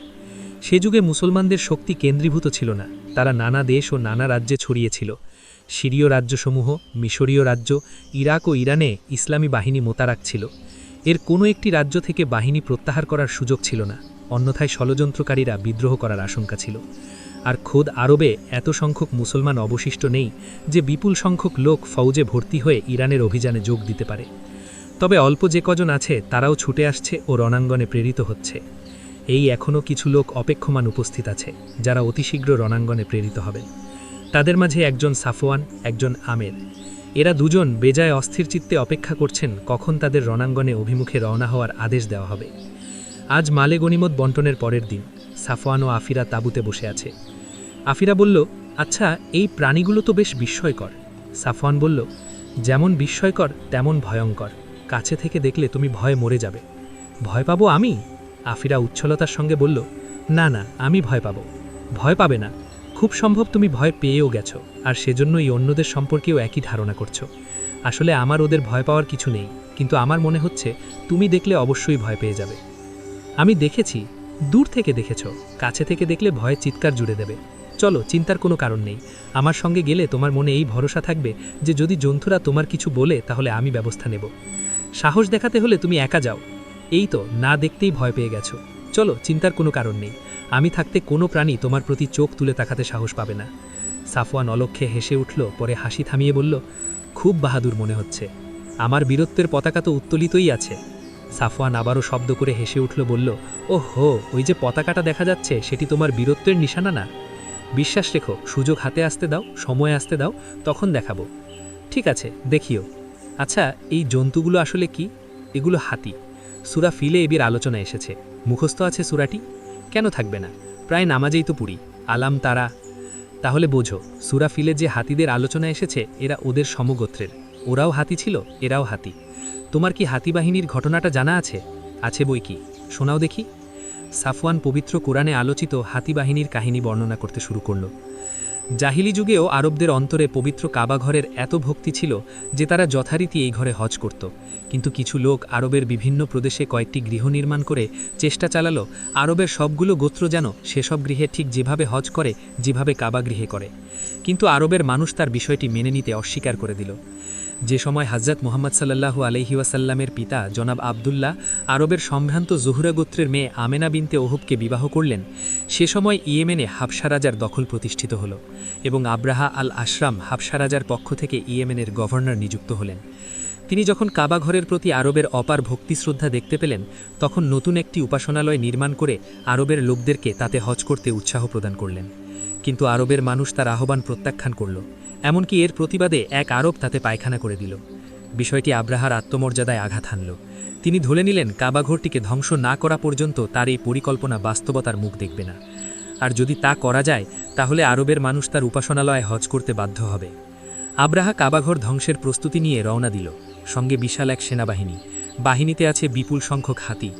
সে যুগে মুসলমানদের শক্তি কেন্দ্রীভূত ছিল না, তারা নানা দেশ ও নানা রাজ্যে ছড়িয়েছিল। সিরীয় রাজ্যসমূহ, মিশরীয় রাজ্য, ইরাক ও ইরানে ইসলামী বাহিনী মোতারাক ছিল। এর কোনো একটি রাজ্য থেকে বাহিনী প্রত্যাহার করার সুযোগ ছিল না, অন্যথায় ষড়যন্ত্রকারীরা বিদ্রোহ করার আশঙ্কা ছিল। আর খোদ আরবে এত সংখ্যক মুসলমান অবশিষ্ট নেই যে বিপুল সংখ্যক লোক ফৌজে ভর্তি হয়ে ইরানের অভিযানে যোগ দিতে পারে। তবে অল্প যে কজন আছে তারাও ছুটে আসছে ও রণাঙ্গনে প্রেরিত হচ্ছে। এই এখনও কিছু লোক অপেক্ষমান উপস্থিত আছে, যারা অতি শীঘ্র রণাঙ্গনে প্রেরিত হবেন। তাদের মাঝে একজন সাফওয়ান, একজন আমের। এরা দুজন বেজায় অস্থির চিত্তে অপেক্ষা করছেন কখন তাদের রণাঙ্গনে অভিমুখে রওনা হওয়ার আদেশ দেওয়া হবে। আজ মালে গনিমত বন্টনের পরের দিন। সাফওয়ান ও আফিরা তাঁবুতে বসে আছে। আফিরা বলল, আচ্ছা, এই প্রাণীগুলো তো বেশ বিস্ময়কর। সাফওয়ান বলল, যেমন বিস্ময়কর তেমন ভয়ঙ্কর। কাছে থেকে দেখলে তুমি ভয়ে মরে যাবে। ভয় পাবো আমি? আফিরা উচ্ছলতার সঙ্গে বলল, না না, আমি ভয় পাবো। ভয় পাবে না, খুব সম্ভব তুমি ভয় পেয়েও গেছো, আর সেজন্যই অন্যদের সম্পর্কেও একই ধারণা করছো। আসলে আমার ওদের ভয় পাওয়ার কিছু নেই, কিন্তু আমার মনে হচ্ছে তুমি দেখলে অবশ্যই ভয় পেয়ে যাবে। আমি দেখেছি, দূর থেকে দেখেছ, কাছে থেকে দেখলে ভয়ে চিৎকার জুড়ে দেবে। চলো, চিন্তার কোনো কারণ নেই। আমার সঙ্গে গেলে তোমার মনে এই ভরসা থাকবে যে যদি জন্তুরা তোমার কিছু বলে তাহলে আমি ব্যবস্থা নেব। সাহস দেখাতে হলে তুমি একা যাও। এই তো, না দেখতেই ভয় পেয়ে গেছো। চলো, চিন্তার কোনো কারণ নেই। আমি থাকতে কোনো প্রাণী তোমার প্রতি চোখ তুলে তাকাতে সাহস পাবে না। সাফওয়ান অলক্ষ্যে হেসে উঠল, পরে হাসি থামিয়ে বলল, খুব বাহাদুর মনে হচ্ছে। আমার বীরত্বের পতাকা তো উত্তোলিতই আছে। সাফওয়ান আবারও শব্দ করে হেসে উঠল, বলল, ও হো, ওই যে পতাকাটা দেখা যাচ্ছে সেটি তোমার বীরত্বের নিশানা না? বিশ্বাস রেখো, সুযোগ হাতে আসতে দাও, সময় আসতে দাও, তখন দেখাবো। ঠিক আছে, দেখিও। আচ্ছা, এই জন্তুগুলো আসলে কি? এগুলো হাতি। সূরা ফিলে এবির আলোচনা এসেছে। মুখস্থ আছে সূরাটি? কেন থাকবে না, প্রায় নামাজেই তো পড়ি। আলাম তারা। তাহলে বোঝো, সূরা ফিলে যে হাতিদের আলোচনা এসেছে এরা ওদের সমগোত্রের। ওরাও হাতি ছিল, এরাও হাতি। তোমার কি হাতি বাহিনীর ঘটনাটা জানা আছে? আছে বই কি, শোনাও দেখি। সাফওয়ান পবিত্র কোরআনে আলোচিত হাতি বাহিনীর কাহিনী বর্ণনা করতে শুরু করল। জাহিলি যুগেও আরবদের অন্তরে পবিত্র কাবা ঘরের এত ভক্তি ছিল যে তারা যথারীতি এই ঘরে হজ করত, কিন্তু কিছু লোক আরবের বিভিন্ন প্রদেশে কয়েকটি গৃহ নির্মাণ করে চেষ্টা চালালো আরবের সবগুলো গোত্র যেন সেসব গৃহে ঠিক যেভাবে হজ করে, যেভাবে কাবা গৃহে করে। কিন্তু আরবের মানুষ তার বিষয়টি মেনে নিতে অস্বীকার করে দিল। যে সময় হযরত মুহাম্মদ সাল্লাল্লাহু আলাইহি ওয়াসাল্লামের পিতা জনাব আবদুল্লাহ আরবের সম্ভ্রান্ত জুহরা গোত্রের মেয়ে আমেনা বিনতে ওহবকে বিবাহ করলেন, সে সময় ইয়েমেনে হাবশা রাজার দখল প্রতিষ্ঠিত হল এবং আব্রাহা আল আশরাম হাবশা রাজার পক্ষ থেকে ইয়েমেনের গভর্নর নিযুক্ত হলেন। তিনি যখন কাবা ঘরের প্রতি আরবের অপার ভক্তি শ্রদ্ধা দেখতে পেলেন, তখন নতুন একটি উপাসনালয় নির্মাণ করে আরবের লোকদেরকে তাতে হজ করতে উৎসাহ প্রদান করলেন। কিন্তু আরবের মানুষ তার আহ্বান প্রত্যাখ্যান করল, এমনকি এর প্রতিবাদে এক আরব তাতে পায়খানা করে দিল। বিষয়টি আব্রাহার আত্মমর্যাদায় আঘাত হানল। তিনি ধরে নিলেন কাবাঘরটিকে ধ্বংস না করা পর্যন্ত তার এই পরিকল্পনা বাস্তবতার মুখ দেখবে না, আর যদি তা করা যায় তাহলে আরবের মানুষ তার উপাসনালয়ে হজ করতে বাধ্য হবে। আব্রাহা কাবাঘর ধ্বংসের প্রস্তুতি নিয়ে রওনা দিল, সঙ্গে বিশাল এক সেনাবাহিনী। বাহিনীতে আছে বিপুল সংখ্যক হাতি।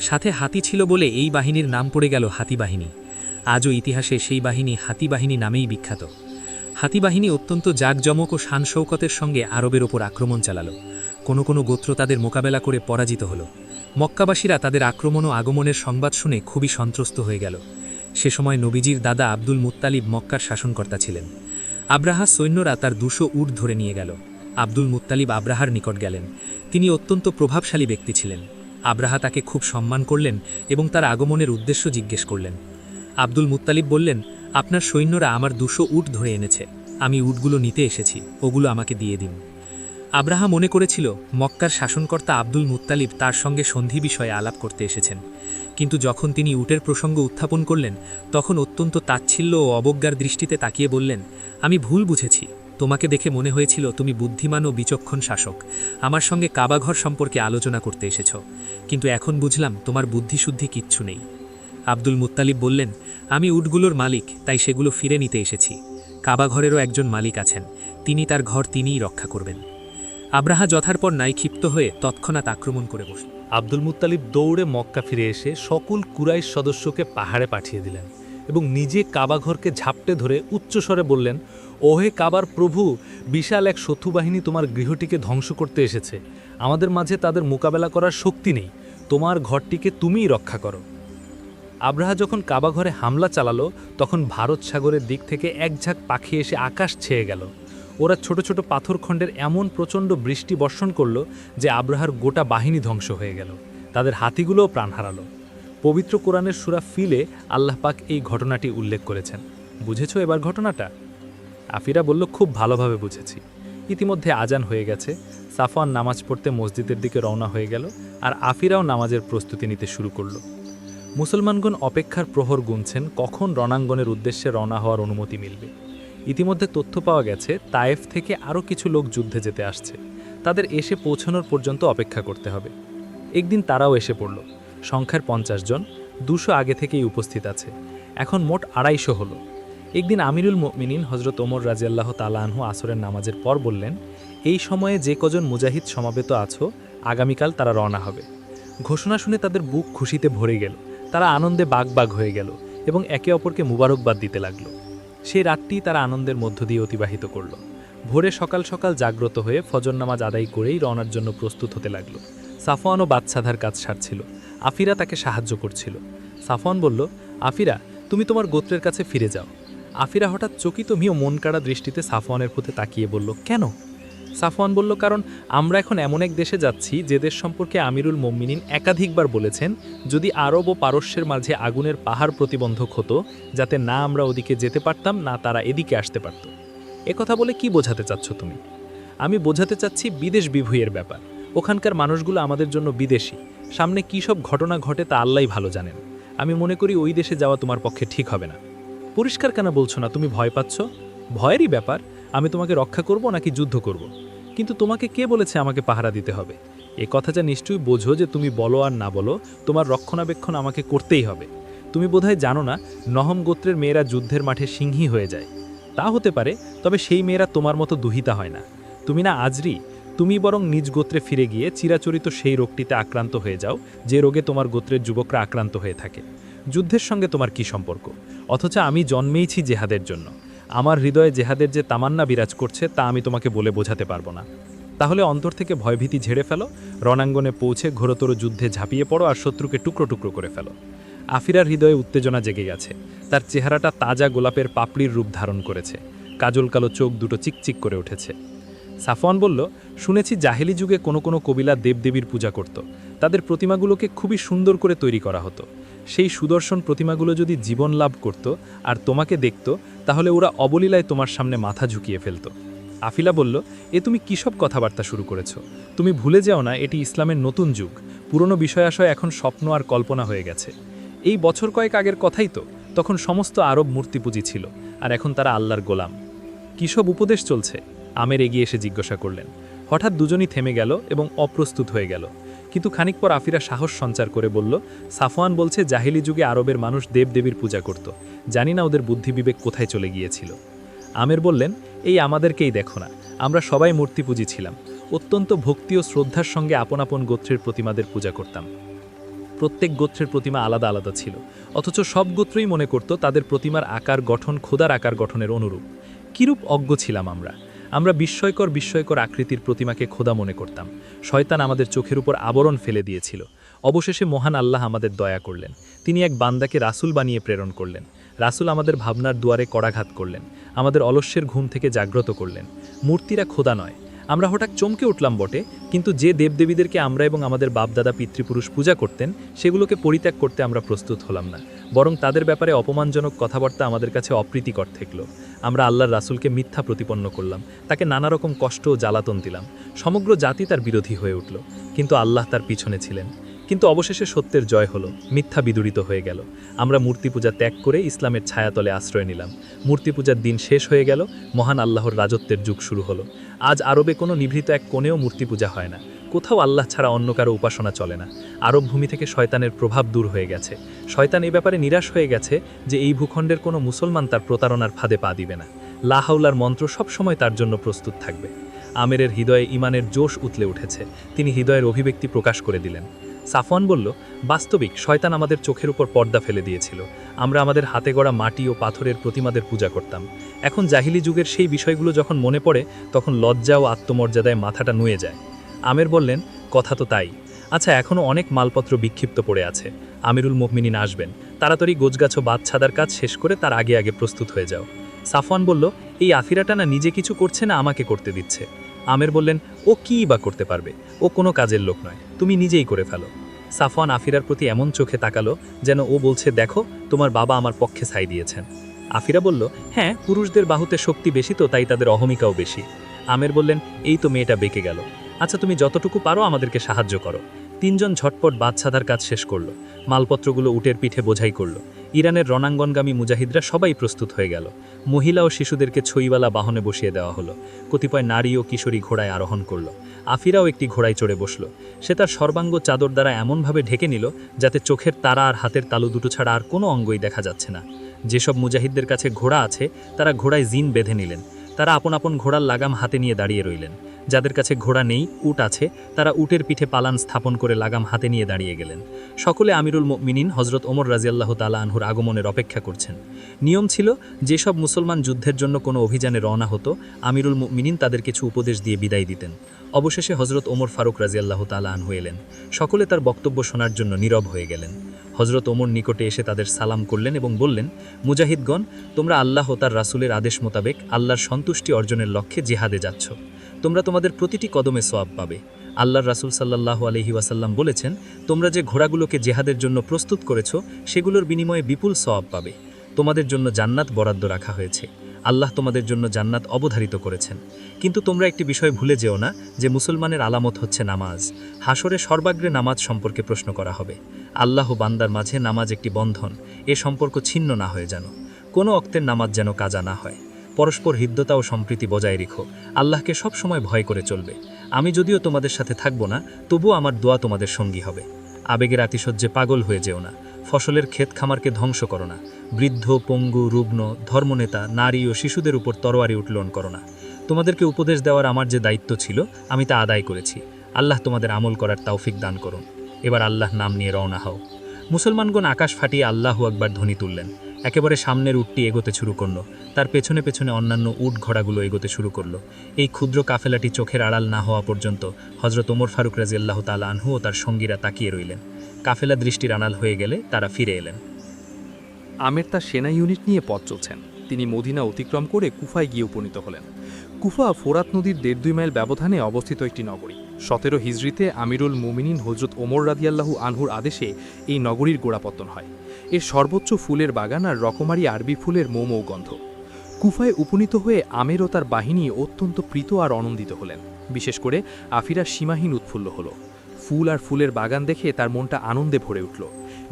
সাথে হাতি ছিল বলে এই বাহিনীর নাম পড়ে গেল হাতি বাহিনী। আজও ইতিহাসে সেই বাহিনী হাতি বাহিনী নামেই বিখ্যাত। হাতি বাহিনী অত্যন্ত জাঁকজমক ও শানশৌকতের সঙ্গে আরবের ওপর আক্রমণ চালালো। কোনো কোনো গোত্র তাদের মোকাবেলা করে পরাজিত হল। মক্কাবাসীরা তাদের আক্রমণ ও আগমনের সংবাদ শুনে খুবই সন্ত্রস্ত হয়ে গেল। সে সময় নবীজির দাদা আব্দুল মুত্তালিব মক্কার শাসনকর্তা ছিলেন। আব্রাহা সৈন্যরা তার 200 উট ধরে নিয়ে গেল। আব্দুল মুত্তালিব আব্রাহার নিকট গেলেন। তিনি অত্যন্ত প্রভাবশালী ব্যক্তি ছিলেন। আব্রাহা তাকে খুব সম্মান করলেন এবং তার আগমনের উদ্দেশ্য জিজ্ঞেস করলেন। আব্দুল মুত্তালিব বললেন, আপনার সৈন্যরা আমার 200 উট ধরে এনেছে, আমি উটগুলো নিতে এসেছি, ওগুলো আমাকে দিয়ে দিন। আব্রাহা মনে করেছিল মক্কার শাসনকর্তা আব্দুল মুত্তালিব তার সঙ্গে সন্ধি বিষয়ে আলাপ করতে এসেছেন, কিন্তু যখন তিনি উটের প্রসঙ্গ উত্থাপন করলেন তখন অত্যন্ত তাচ্ছিল্য ও অবজ্ঞার দৃষ্টিতে তাকিয়ে বললেন, আমি ভুল বুঝেছি, তোমাকে দেখে মনে হয়েছিল তুমি বুদ্ধিমান ও বিচক্ষণ শাসক, আমার সঙ্গে কাবাঘর সম্পর্কে আলোচনা করতে এসেছ, কিন্তু এখন বুঝলাম তোমার বুদ্ধিশুদ্ধি কিচ্ছু নেই। আব্দুল মুত্তালিব বললেন, আমি উটগুলোর মালিক, তাই সেগুলো ফিরে নিতে এসেছি। কাবাঘরেরও একজন মালিক আছেন, তিনি তার ঘর তিনিই রক্ষা করবেন। আব্রাহা যথারপর নাই ক্ষিপ্ত হয়ে তৎক্ষণাৎ আক্রমণ করে বসল। আব্দুল মুত্তালিব দৌড়ে মক্কা ফিরে এসে সকল কুরাইশ সদস্যকে পাহাড়ে পাঠিয়ে দিলেন এবং নিজে কাবাঘরকে ঝাপটে ধরে উচ্চস্বরে বললেন, ওহে কাবার প্রভু, বিশাল এক শত্রু বাহিনী তোমার গৃহটিকে ধ্বংস করতে এসেছে, আমাদের মাঝে তাদের মোকাবেলা করার শক্তি নেই, তোমার ঘরটিকে তুমিই রক্ষা করো। আব্রাহা যখন কাবাঘরে হামলা চালালো তখন ভারত সাগরের দিক থেকে এক ঝাঁক পাখি এসে আকাশ ছেয়ে গেল। ওরা ছোট ছোট পাথরখণ্ডের এমন প্রচণ্ড বৃষ্টি বর্ষণ করল যে আব্রাহার গোটা বাহিনী ধ্বংস হয়ে গেল, তাদের হাতিগুলোও প্রাণ হারালো। পবিত্র কোরআনের সূরা ফিলে আল্লাহ পাক এই ঘটনাটি উল্লেখ করেছেন। বুঝেছো এবার ঘটনাটা? আফিরা বলল, খুব ভালোভাবে বুঝেছি। ইতিমধ্যে আজান হয়ে গেছে। সাফওয়ান নামাজ পড়তে মসজিদের দিকে রওনা হয়ে গেল, আর আফিরাও নামাজের প্রস্তুতি নিতে শুরু করল। মুসলমানগণ অপেক্ষার প্রহর গুনছেন কখন রণাঙ্গনের উদ্দেশ্যে রওনা হওয়ার অনুমতি মিলবে। ইতিমধ্যে তথ্য পাওয়া গেছে তায়েফ থেকে আরও কিছু লোক যুদ্ধে যেতে আসছে, তাদের এসে পৌঁছানোর পর্যন্ত অপেক্ষা করতে হবে। একদিন তারাও এসে পড়ল, সংখ্যার 50 জন, 200 আগে থেকেই উপস্থিত আছে, এখন মোট 250 হলো। একদিন আমিরুল মুমিনিন হজরত ওমর রাজিয়াল্লাহু তাআলা আনহু আসরের নামাজের পর বললেন, এই সময়ে যে কজন মুজাহিদ সমাবেত আছো, আগামীকাল তারা রওনা হবে। ঘোষণা শুনে তাদের বুক খুশিতে ভরে গেল, তারা আনন্দে বাগ হয়ে গেল এবং একে অপরকে মুবারকবাদ দিতে লাগলো। সেই রাতটি তারা আনন্দের মধ্য দিয়ে অতিবাহিত করল। ভোরে সকাল সকাল জাগ্রত হয়ে ফজর নামাজ আদায় করেই রওনার জন্য প্রস্তুত হতে লাগলো। সাফওয়ানও বাদশাধার কাজ সারছিল, আফিরা তাকে সাহায্য করছিল। সাফওয়ান বলল, আফিরা, তুমি তোমার গোত্রের কাছে ফিরে যাও। আফিরা হঠাৎ চকিত ও মন কাড়া দৃষ্টিতে সাফওয়ানের প্রতি তাকিয়ে বলল, কেন? সাফওয়ান বলল, কারণ আমরা এখন এমন এক দেশে যাচ্ছি যে দেশ সম্পর্কে আমিরুল মুমিনিন একাধিকবার বলেছেন, যদি আরব ও পারস্যের মাঝে আগুনের পাহাড় প্রতিবন্ধক হতো, যাতে না আমরা ওদিকে যেতে পারতাম না তারা এদিকে আসতে পারত। একথা বলে কি বোঝাতে চাচ্ছ তুমি? আমি বোঝাতে চাচ্ছি বিদেশ বিভূয়ের ব্যাপার। ওখানকার মানুষগুলো আমাদের জন্য বিদেশি, সামনে কী সব ঘটনা ঘটে তা আল্লাহই ভালো জানেন। আমি মনে করি ওই দেশে যাওয়া তোমার পক্ষে ঠিক হবে না। পরিষ্কার কেন বলছো না তুমি ভয় পাচ্ছ? ভয়েরই ব্যাপার, আমি তোমাকে রক্ষা করব নাকি যুদ্ধ করব? কিন্তু তোমাকে কে বলেছে আমাকে পাহারা দিতে হবে? এ কথা যা নিশ্চয়ই বোঝো যে তুমি বলো আর না বলো, তোমার রক্ষণাবেক্ষণ আমাকে করতেই হবে। তুমি বোধহয় জানো না, নহম গোত্রের মেয়েরা যুদ্ধের মাঠে সিংহী হয়ে যায়। তা হতে পারে, তবে সেই মেয়েরা তোমার মতো দুহিতা হয় না। তুমি না আজরি, তুমি বরং নিজ গোত্রে ফিরে গিয়ে চিরাচরিত সেই রোগটিতে আক্রান্ত হয়ে যাও যে রোগে তোমার গোত্রের যুবকরা আক্রান্ত হয়ে থাকে। যুদ্ধের সঙ্গে তোমার কি সম্পর্ক? অথচ আমি জন্মেইছি জেহাদের জন্য। আমার হৃদয়ে জেহাদের যে তামান্না বিরাজ করছে তা আমি তোমাকে বলে বোঝাতে পারবো না। তাহলে অন্তর থেকে ভয়ভীতি ঝেড়ে ফেলো, রণাঙ্গনে পৌঁছে ঘোরতর যুদ্ধে ঝাঁপিয়ে পড়ো আর শত্রুকে টুকরো টুকরো করে ফেলো। আফিরার হৃদয়ে উত্তেজনা জেগে গেছে। তার চেহারাটা তাজা গোলাপের পাপড়ির রূপ ধারণ করেছে, কাজল কালো চোখ দুটো চিকচিক করে উঠেছে। সাফওয়ান বলল, শুনেছি জাহেলি যুগে কোনো কোনো কবিলা দেবদেবীর পূজা করত। তাদের প্রতিমাগুলোকে খুবই সুন্দর করে তৈরি করা হতো। সেই সুদর্শন প্রতিমাগুলো যদি জীবন লাভ করত আর তোমাকে দেখত, তাহলে ওরা অবলীলায় তোমার সামনে মাথা ঝুঁকিয়ে ফেলত। আফিলা বলল, এ তুমি কী সব কথাবার্তা শুরু করেছ? তুমি ভুলে যাও না এটি ইসলামের নতুন যুগ। পুরনো বিষয়াশয় এখন স্বপ্ন আর কল্পনা হয়ে গেছে। এই বছর কয়েক আগের কথাই তো, তখন সমস্ত আরব মূর্তিপূজি ছিল, আর এখন তারা আল্লাহর গোলাম। কী সব উপদেশ চলছে? আমের এগিয়ে এসে জিজ্ঞাসা করলেন। হঠাৎ দুজনই থেমে গেল এবং অপ্রস্তুত হয়ে গেল। কিন্তু খানিক পর আফিরা সাহস সঞ্চার করে বলল, সাফওয়ান বলছে জাহিলি যুগে আরবের মানুষ দেবদেবীর পূজা করত। জানি না ওদের বুদ্ধি বিবেক কোথায় চলে গিয়েছিল। আমের বললেন, এই আমাদেরকেই দেখো না, আমরা সবাই মূর্তিপূজি ছিলাম। অত্যন্ত ভক্তি ও শ্রদ্ধার সঙ্গে আপন আপন গোত্রের প্রতিমাদের পূজা করতাম। প্রত্যেক গোত্রের প্রতিমা আলাদা আলাদা ছিল, অথচ সব গোত্রই মনে করত তাদের প্রতিমার আকার গঠন খোদার আকার গঠনের অনুরূপ। কিরূপ অজ্ঞ ছিলাম আমরা বিস্ময়কর আকৃতির প্রতিমাকে খোদা মনে করতাম। শয়তান আমাদের চোখের উপর আবরণ ফেলে দিয়েছিল। অবশেষে মহান আল্লাহ আমাদের দয়া করলেন। তিনি এক বান্দাকে রাসূল বানিয়ে প্রেরণ করলেন। রাসূল আমাদের ভাবনার দুয়ারে কড়াঘাত করলেন, আমাদের অলস্যের ঘুম থেকে জাগ্রত করলেন। মূর্তিরা খোদা নয়। আমরা হঠাৎ চমকে উঠলাম বটে, কিন্তু যে দেবদেবীদেরকে আমরা এবং আমাদের বাপদাদা পিতৃপুরুষ পূজা করতেন, সেগুলোকে পরিত্যাগ করতে আমরা প্রস্তুত হলাম না। বরং তাদের ব্যাপারে অপমানজনক কথাবার্তা আমাদের কাছে অপ্রীতিকর ঠেকল। আমরা আল্লাহর রাসূলকে মিথ্যা প্রতিপন্ন করলাম, তাকে নানা রকম কষ্ট ও জ্বালাতন দিলাম। সমগ্র জাতি তার বিরোধী হয়ে উঠল, কিন্তু আল্লাহ তার পিছনে ছিলেন। কিন্তু অবশেষে সত্যের জয় হলো, মিথ্যা বিদূরিত হয়ে গেল। আমরা মূর্তি পূজা ত্যাগ করে ইসলামের ছায়াতলে আশ্রয় নিলাম। মূর্তি পূজার দিন শেষ হয়ে গেল, মহান আল্লাহর রাজত্বের যুগ শুরু হলো। আজ আরবে কোনো নিভৃত এক কোণেও মূর্তি পূজা হয় না। কোথাও আল্লাহ ছাড়া অন্য কারো উপাসনা চলে না। আরব ভূমি থেকে শয়তানের প্রভাব দূর হয়ে গেছে। শয়তান এই ব্যাপারে নিরাশ হয়ে গেছে যে এই ভূখণ্ডের কোনো মুসলমান তার প্রতারণার ফাঁদে পা দিবে না। লা হাওলার মন্ত্র সবসময় তার জন্য প্রস্তুত থাকবে। আমেরের হৃদয়ে ইমানের জোশ উতলে উঠেছে। তিনি হৃদয়ের অভিব্যক্তি প্রকাশ করে দিলেন। সাফওয়ান বলল, বাস্তবিক শয়তান আমাদের চোখের উপর পর্দা ফেলে দিয়েছিল। আমরা আমাদের হাতে গড়া মাটি ও পাথরের প্রতিমাদের পূজা করতাম। এখন জাহিলি যুগের সেই বিষয়গুলো যখন মনে পড়ে, তখন লজ্জা ও আত্মমর্যাদায় মাথাটা নুয়ে যায়। আমের বললেন, কথা তো তাই। আচ্ছা, এখনও অনেক মালপত্র বিক্ষিপ্ত পড়ে আছে। আমিরুল মুমিনিন আসবেন, তাড়াতাড়ি গোছগাছ ও বাদ ছাদার কাজ শেষ করে তার আগে আগে প্রস্তুত হয়ে যাও। সাফওয়ান বলল, এই আফিরাটা না নিজে কিছু করছে না, আমাকে করতে দিচ্ছে। আমের বললেন, ও কী বা করতে পারবে? ও কোনো কাজের লোক নয়, তুমি নিজেই করে ফেলো। সাফওয়ান আফিরার প্রতি এমন চোখে তাকালো যেন ও বলছে, দেখো, তোমার বাবা আমার পক্ষে ছাই দিয়েছেন। আফিরা বলল, হ্যাঁ, পুরুষদের বাহুতে শক্তি বেশি তো, তাই তাদের অহমিকাও বেশি। আমের বললেন, এই তো মেয়েটা বেঁকে গেল। আচ্ছা, তুমি যতটুকু পারো আমাদেরকে সাহায্য করো। তিনজন ঝটপট বাদশাদার কাজ শেষ করলো। মালপত্রগুলো উটের পিঠে বোঝাই করলো। ইরানের রণাঙ্গনগামী মুজাহিদরা সবাই প্রস্তুত হয়ে গেল। মহিলা ও শিশুদেরকে ছইওয়ালা বাহনে বসিয়ে দেওয়া হলো। কতিপয় নারী ও কিশোরী ঘোড়ায় আরোহণ করলো। আফিরাও একটি ঘোড়ায় চড়ে বসল। সে তার সর্বাঙ্গ চাদর দ্বারা এমনভাবে ঢেকে নিল যাতে চোখের তারা আর হাতের তালু দুটো ছাড়া আর কোনো অঙ্গই দেখা যাচ্ছে না। যেসব মুজাহিদদের কাছে ঘোড়া আছে, তারা ঘোড়ায় জিন বেঁধে নিলেন। তারা আপন আপন ঘোড়ার লাগাম হাতে নিয়ে দাঁড়িয়ে রইলেন। যাদের কাছে ঘোড়া নেই, উট আছে, তারা উটের পিঠে পালান স্থাপন করে লাগাম হাতে নিয়ে দাঁড়িয়ে গেলেন। সকলে আমিরুল মুমিনিন হজরত ওমর রাজিয়াল্লাহু তাআলা আনহুর আগমনের অপেক্ষা করছেন। নিয়ম ছিল, যেসব মুসলমান যুদ্ধের জন্য কোনো অভিযানে রওনা হতো, আমিরুল মুমিনিন তাদের কিছু উপদেশ দিয়ে বিদায় দিতেন। অবশেষে হজরত ওমর ফারুক রাজিয়াল্লাহু তাআলা আনহু এলেন। সকলে তার বক্তব্য শোনার জন্য নীরব হয়ে গেলেন। হজরত ওমর নিকটে এসে তাদের সালাম করলেন এবং বললেন, মুজাহিদগণ, তোমরা আল্লাহ ও তার রাসূলের আদেশ মোতাবেক আল্লাহর সন্তুষ্টি অর্জনের লক্ষ্যে জিহাদে যাচ্ছ। তোমরা তোমাদের প্রতিটি কদমে সওয়াব পাবে। আল্লাহর রাসূল সাল্লাল্লাহু আলাইহি ওয়াসাল্লাম বলেছেন, তোমরা যে ঘোড়াগুলোকে জিহাদের জন্য প্রস্তুত করেছ, সেগুলোর বিনিময়ে বিপুল সওয়াব পাবে। তোমাদের জন্য জান্নাত বরাদ্দ রাখা হয়েছে। আল্লাহ তোমাদের জন্য জান্নাত অবধারিত করেছেন। কিন্তু তোমরা একটি বিষয় ভুলে যেও না যে মুসলমানের আলামত হচ্ছে নামাজ। হাসরে সর্বাগ্রে নামাজ সম্পর্কে প্রশ্ন করা হবে। আল্লাহ ও বান্দার মাঝে নামাজ একটি বন্ধন। এ সম্পর্ক ছিন্ন না হয়ে যেন। কোনো অক্তের নামাজ যেন কাজা না হয়। পরস্পর হৃদ্যতা ও সম্প্রীতি বজায় রেখো। আল্লাহকে সব সময় ভয় করে চলবে। আমি যদিও তোমাদের সাথে থাকবো না, তবুও আমার দোয়া তোমাদের সঙ্গী হবে। আবেগের আতিশয্যে পাগল হয়ে যেও না। ফসলের ক্ষেত খামারকে ধ্বংস করো না। বৃদ্ধ, পঙ্গু, রুগ্ন, ধর্মনেতা, নারী ও শিশুদের উপর তরোয়ারি উত্তোলন করো না। তোমাদেরকে উপদেশ দেওয়ার আমার যে দায়িত্ব ছিল, আমি তা আদায় করেছি। আল্লাহ তোমাদের আমল করার তৌফিক দান করুন। এবার আল্লাহ নাম নিয়ে রওনা হও। মুসলমানগণ আকাশ ফাটিয়ে আল্লাহু আকবার ধ্বনি তুললেন। একেবারে সামনের উটটি এগোতে শুরু করলো। তার পেছনে পেছনে অন্যান্য উট ঘোড়াগুলো এগোতে শুরু করলো। এই ক্ষুদ্র কাফেলাটি চোখের আড়াল না হওয়া পর্যন্ত হজরত ওমর ফারুক রাদিয়াল্লাহু তাআলা আনহু ও তার সঙ্গীরা তাকিয়ে রইলেন। কাফেলা দৃষ্টির আড়াল হয়ে গেলে তারা ফিরে এলেন। আমের তার সেনা ইউনিট নিয়ে পথ চলছেন। তিনি মদিনা অতিক্রম করে কুফায় গিয়ে উপনীত হলেন। কুফা ফোরাত নদীর 1.5-2 মাইল ব্যবধানে অবস্থিত একটি নগরী। 17 হিজরিতে আমিরুল মুমিনিন হজরত ওমর রাদিয়াল্লাহু আনহুর আদেশে এই নগরীর গোড়াপত্তন হয়। এর সর্বোচ্চ ফুলের বাগান আর রকমারি আরবি ফুলের মৌ গন্ধ। কুফায় উপনীত হয়ে আমের ও তার বাহিনী অত্যন্ত প্রীত আর আনন্দিত হলেন। বিশেষ করে আফিরা সীমাহীন উৎফুল্ল হলো। ফুল আর ফুলের বাগান দেখে তার মনটা আনন্দে ভরে উঠল।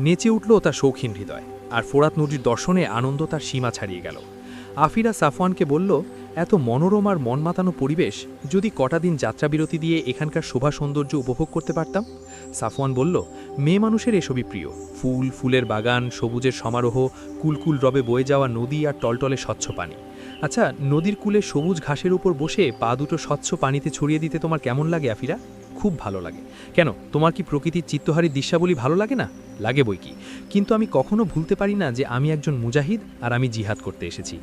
নেচে উঠল তার শৌখিন হৃদয়। আর ফোরাত নদীর দর্শনে আনন্দ তার সীমা ছাড়িয়ে গেল। আফিরা সাফওয়ানকে বলল, এত মনোরম আর মন মাতানো পরিবেশ, যদি কটা দিন যাত্রাবিরতি দিয়ে এখানকার শোভা সৌন্দর্য উপভোগ করতে পারতাম। সাফওয়ান বলল, মেয়ে মানুষের এসবই প্রিয়। ফুল, ফুলের বাগান, সবুজের সমারোহ, কুলকুল রবে বয়ে যাওয়া নদী আর টলটলে স্বচ্ছ পানি। আচ্ছা, নদীর কূলে সবুজ ঘাসের উপর বসে পা দুটো স্বচ্ছ পানিতে ছড়িয়ে দিতে তোমার কেমন লাগে আফিরা? খুব ভালো লাগে। কেন, তোমার কি প্রকৃতির চিত্তহারী দৃশ্যাবলী ভালো লাগে না? লাগে বই কি, কিন্তু আমি কখনো ভুলতে পারি না যে আমি একজন মুজাহিদ আর আমি জিহাদ করতে এসেছি।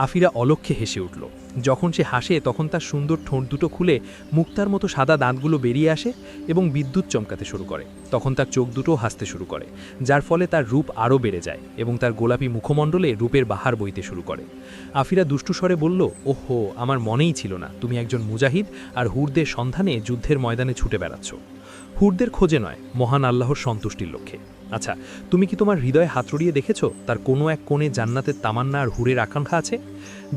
আফিরা অলক্ষ্যে হেসে উঠল। যখন সে হাসে তখন তার সুন্দর ঠোঁট দুটো খুলে মুক্তার মতো সাদা দাঁতগুলো বেরিয়ে আসে এবং বিদ্যুৎ চমকাতে শুরু করে। তখন তার চোখ দুটোও হাসতে শুরু করে, যার ফলে তার রূপ আরও বেড়ে যায় এবং তার গোলাপি মুখমণ্ডলে রূপের বাহার বইতে শুরু করে। আফিরা দুষ্টু স্বরে বলল, ওহো, আমার মনেই ছিল না তুমি একজন মুজাহিদ আর হুরদের সন্ধানে যুদ্ধের ময়দানে ছুটে বেড়াচ্ছ। হুরদের খোঁজে নয়, মহান আল্লাহর সন্তুষ্টির লক্ষ্যে। আচ্ছা, তুমি কি তোমার হৃদয়ে হাত রড়িয়ে দেখেছো তার কোনো এক কোণে জান্নাতের তামান্না আর হুরের আকাঙ্ক্ষা আছে?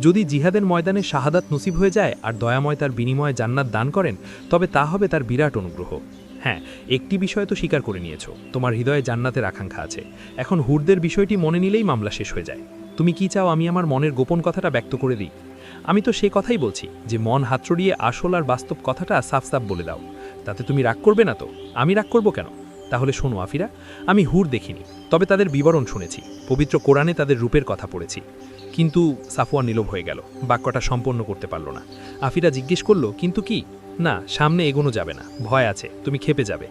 যদি জিহাদের ময়দানে শাহাদাত নসিব হয়ে যায় আর দয়াময় তার বিনিময়ে জান্নাত দান করেন, তবে তা হবে তার বিরাট অনুগ্রহ। হ্যাঁ, একটি বিষয় তো স্বীকার করে নিয়েছো, তোমার হৃদয়ে জান্নাতের আকাঙ্ক্ষা আছে। এখন হুরদের বিষয়টি মনে নিলেই মামলা শেষ হয়ে যায়। তুমি কি চাও আমি আমার মনের গোপন কথাটা ব্যক্ত করে দিই? আমি তো সে কথাই বলছি যে মন হাত রড়িয়ে আসল আর বাস্তব কথাটা সাফ সাফ বলে দাও। তাতে তুমি রাগ করবে না তো? আমি রাগ করব কেন? তাহলে শোনো আফিরা, আমি হুর দেখিনি, তবে তাদের বিবরণ শুনেছি। পবিত্র কোরআনে তাদের রূপের কথা পড়েছি। কিন্তু সাফওয়ান নীরব হয়ে গেল, বাক্যটা সম্পন্ন করতে পারল না। আফিরা জিজ্ঞেস করল, কিন্তু কি? না, সামনে এগোনো যাবে না, ভয় আছে, তুমি খেপে যাবে।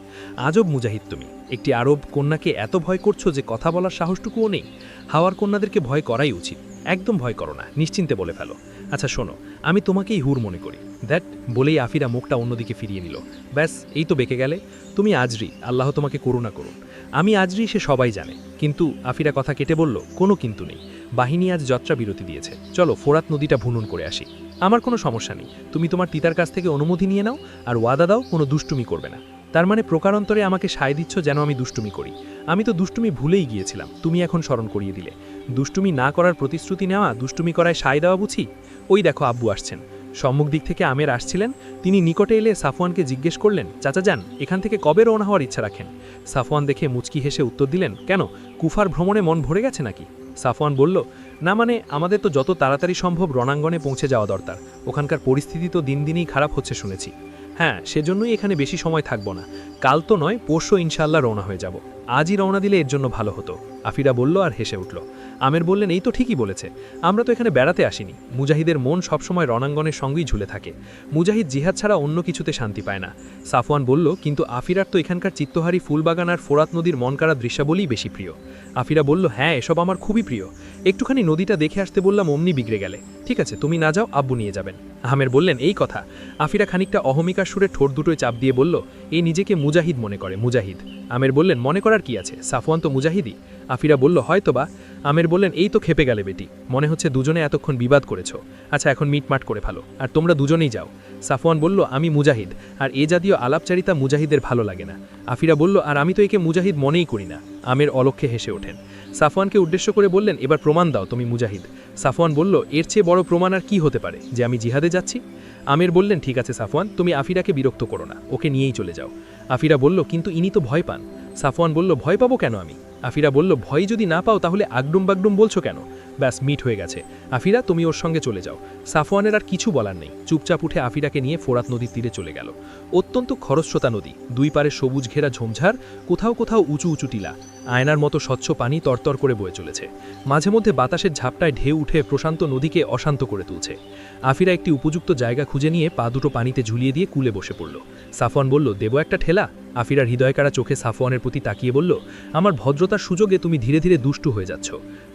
আজব মুজাহিদ তুমি, একটি আরব কন্যাকে এত ভয় করছো যে কথা বলার সাহসটুকুও নেই। হাওয়ার কন্যাদেরকে ভয় করাই উচিত। একদম ভয় করো না, নিশ্চিন্তে বলে ফেলো। আচ্ছা শোনো, আমি তোমাকেই হুর মনে করি। দ্যাট বলেই আফিরা মুখটা অন্যদিকে ফিরিয়ে নিল। ব্যাস, এই তো বেঁকে গেলে। তুমি আজরি, আল্লাহ তোমাকে করুণা করুন। আমি আজরি, সে সবাই জানে। কিন্তু আফিরা কথা কেটে বলল, কোনো কিন্তু নেই। বাহিনী আজ যাত্রা বিরতি দিয়েছে, চলো ফোরাত নদীটা ভুনন করে আসি। আমার কোনো সমস্যা নেই, তুমি তোমার পিতার কাছ থেকে অনুমতি নিয়ে নাও আর ওয়াদা দাও কোনো দুষ্টুমি করবে না। তার মানে প্রকারান্তরে আমাকে সায় দিচ্ছ যেন আমি দুষ্টুমি করি। আমি তো দুষ্টুমি ভুলেই গিয়েছিলাম, তুমি এখন স্মরণ করিয়ে দিলে। দুষ্টুমি না করার প্রতিশ্রুতি নেওয়া দুষ্টুমি করায় সায় দেওয়া বুঝি? ওই দেখো আব্বু আসছেন। সম্মুখ দিক থেকে আমের আসছিলেন। তিনি নিকটে এলে সাফওয়ানকে জিজ্ঞেস করলেন, চাচা যান, এখান থেকে কবে রওনা হওয়ার ইচ্ছা রাখেন? সাফওয়ান দেখে মুচকি হেসে উত্তর দিলেন, কেন, কুফার ভ্রমণে মন ভরে গেছে নাকি? সাফওয়ান বলল, না মানে আমাদের তো যত তাড়াতাড়ি সম্ভব রণাঙ্গনে পৌঁছে যাওয়া দরকার। ওখানকার পরিস্থিতি তো দিন দিনই খারাপ হচ্ছে শুনেছি। হ্যাঁ, সেজন্যই এখানে বেশি সময় থাকবো না। কাল তো নয়, পরশু ইনশাল্লাহ রওনা হয়ে যাব। আজই রওনা দিলে এর জন্য ভালো হতো। আফিরা বলল আর হেসে উঠল। আমের বললেন, এই তো ঠিকই বলেছে, আমরা তো এখানে বেড়াতে আসিনি। মুজাহিদের মন সবসময় রণাঙ্গনের সঙ্গেই ঝুলে থাকে। মুজাহিদ জিহাদ ছাড়া অন্য কিছুতে শান্তি পায় না। সাফওয়ান বলল, কিন্তু আফিরার তো এখানকার চিত্তহারী ফুলবাগান আর ফোরাত নদীর মন কাড়া দৃশ্যাবলীই বেশি প্রিয়। আফিরা বলল, হ্যাঁ, এসব আমার খুবই প্রিয়। একটুখানি নদীটা দেখে আসতে বললাম, অমনি বিগড়ে গেলে। ঠিক আছে, তুমি না যাও, আব্বু নিয়ে যাবেন। আহমের বললেন, এই কথা? আফিরা খানিকটা অহমিকার সুরে ঠোঁট দুটোয় চাপ দিয়ে বলল, এই নিজেকে মুজাহিদ মনে করে, মুজাহিদ। আমের বললেন, মনে করার কি আছে, সাফওয়ান তো মুজাহিদই। আফিরা বলল, হয়তো বা। আমের বললেন, এই তো খেপে গেলে বেটি, মনে হচ্ছে দুজনে এতক্ষণ বিবাদ করেছ। আচ্ছা, এখন মিটমাট করে ফেলো, আর তোমরা দুজনেই যাও। সাফওয়ান বলল, আমি মুজাহিদ, আর এ জাতীয় আলাপচারিতা মুজাহিদের ভালো লাগে না। আফিরা বলল, আর আমি তো একে মুজাহিদ মনেই করি না। আমের অলক্ষ্যে হেসে ওঠেন। সাফওয়ানকে উদ্দেশ্য করে বললেন, এবার প্রমাণ দাও তুমি মুজাহিদ। সাফওয়ান বলল, এর চেয়ে বড় প্রমাণ আর কি হতে পারে যে আমি জিহাদে যাচ্ছি? আমের বললেন, ঠিক আছে সাফওয়ান, তুমি আফিরাকে বিরক্ত করো না, ওকে নিয়েই চলে যাও। আফিরা বলল, কিন্তু ইনি তো ভয় পান। সাফওয়ান বলল, ভয় পাবো কেন আমি? আফিরা বলল, ভয় যদি না পাও তাহলে আগডুম বাগডুম বলছো কেন? ব্যাস, মিট হয়ে গেছে। আফিরা, তুমি ওর সঙ্গে চলে যাও। সাফওয়ানের আর কিছু বলার নেই, চুপচাপ উঠে আফিরাকে নিয়ে ফোরাত নদীর তীরে চলে গেল। অত্যন্ত খরস্রোতা নদী, দুই পারে সবুজ ঘেরা ঝোমঝাড়, কোথাও কোথাও উঁচু উঁচু টিলা। আয়নার মতো স্বচ্ছ পানি তরতর করে বয়ে চলেছে। মাঝে মধ্যে বাতাসের ঝাপটায় ঢেউ উঠে প্রশান্ত নদীকে অশান্ত করে তুলছে। আফিরা একটি উপযুক্ত জায়গা খুঁজে নিয়ে পা দুটো পানিতে ঝুলিয়ে দিয়ে কুলে বসে পড়ল। সাফওয়ান বলল, দেব একটা ঠেলা? আফিরার হৃদয়কাড়া চোখে সাফওয়ানের প্রতি তাকিয়ে বলল, আমার ভদ্রতার সুযোগে তুমি ধীরে ধীরে দুষ্টু হয়ে যাচ্ছ।